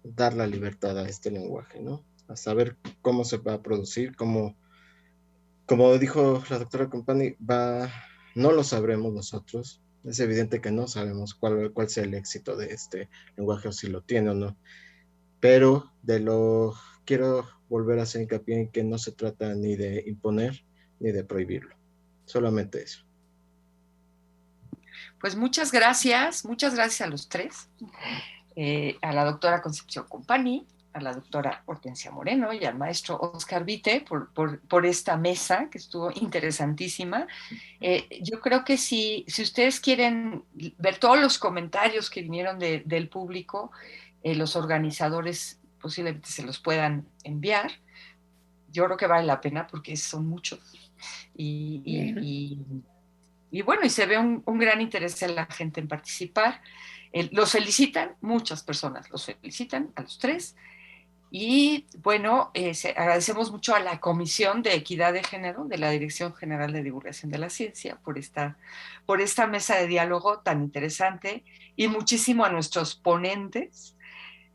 S4: dar la libertad a este lenguaje, ¿no? A saber cómo se va a producir, como dijo la doctora Compani, no lo sabremos nosotros. Es evidente que no sabemos cuál sea el éxito de este lenguaje o si lo tiene o no. Pero quiero volver a hacer hincapié en que no se trata ni de imponer ni de prohibirlo. Solamente eso.
S1: Pues muchas gracias a los tres, a la doctora Concepción Compani, a la doctora Hortensia Moreno y al maestro Oscar Vite por esta mesa que estuvo interesantísima. Yo creo que si ustedes quieren ver todos los comentarios que vinieron del público, los organizadores posiblemente se los puedan enviar. Yo creo que vale la pena porque son muchos. Y bueno, y se ve un gran interés en la gente en participar. Los felicitan, muchas personas los felicitan, a los tres. Y bueno, agradecemos mucho a la Comisión de Equidad de Género de la Dirección General de Divulgación de la Ciencia por esta mesa de diálogo tan interesante y muchísimo a nuestros ponentes.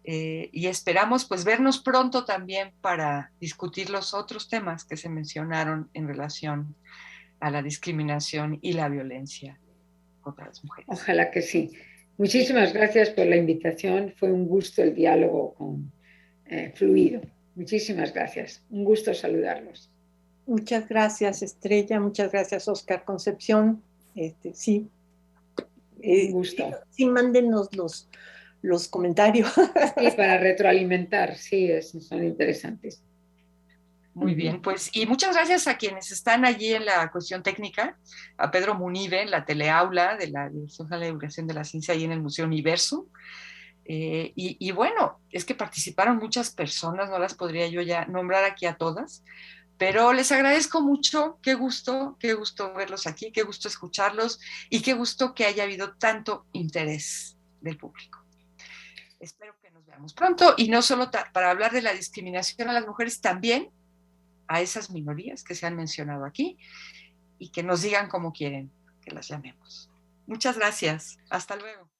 S1: Y esperamos pues vernos pronto también para discutir los otros temas que se mencionaron en relación a la discriminación y la violencia contra las mujeres.
S2: Ojalá que sí. Muchísimas gracias por la invitación. Fue un gusto el diálogo fluido. Muchísimas gracias. Un gusto saludarlos.
S3: Muchas gracias, Estrella. Muchas gracias, Oscar Concepción. Sí.
S2: Un gusto.
S3: Sí, mándenos los comentarios.
S2: Sí, para retroalimentar. Sí, son interesantes.
S1: Muy bien, pues, y muchas gracias a quienes están allí en la cuestión técnica, a Pedro Munive en la teleaula de la Dirección General de Divulgación de la Ciencia y en el Museo Universo. Y bueno, es que participaron muchas personas, no las podría yo ya nombrar aquí a todas, pero les agradezco mucho, qué gusto verlos aquí, qué gusto escucharlos y qué gusto que haya habido tanto interés del público. Espero que nos veamos pronto y no solo para hablar de la discriminación a las mujeres, también a esas minorías que se han mencionado aquí y que nos digan cómo quieren que las llamemos. Muchas gracias. Hasta luego.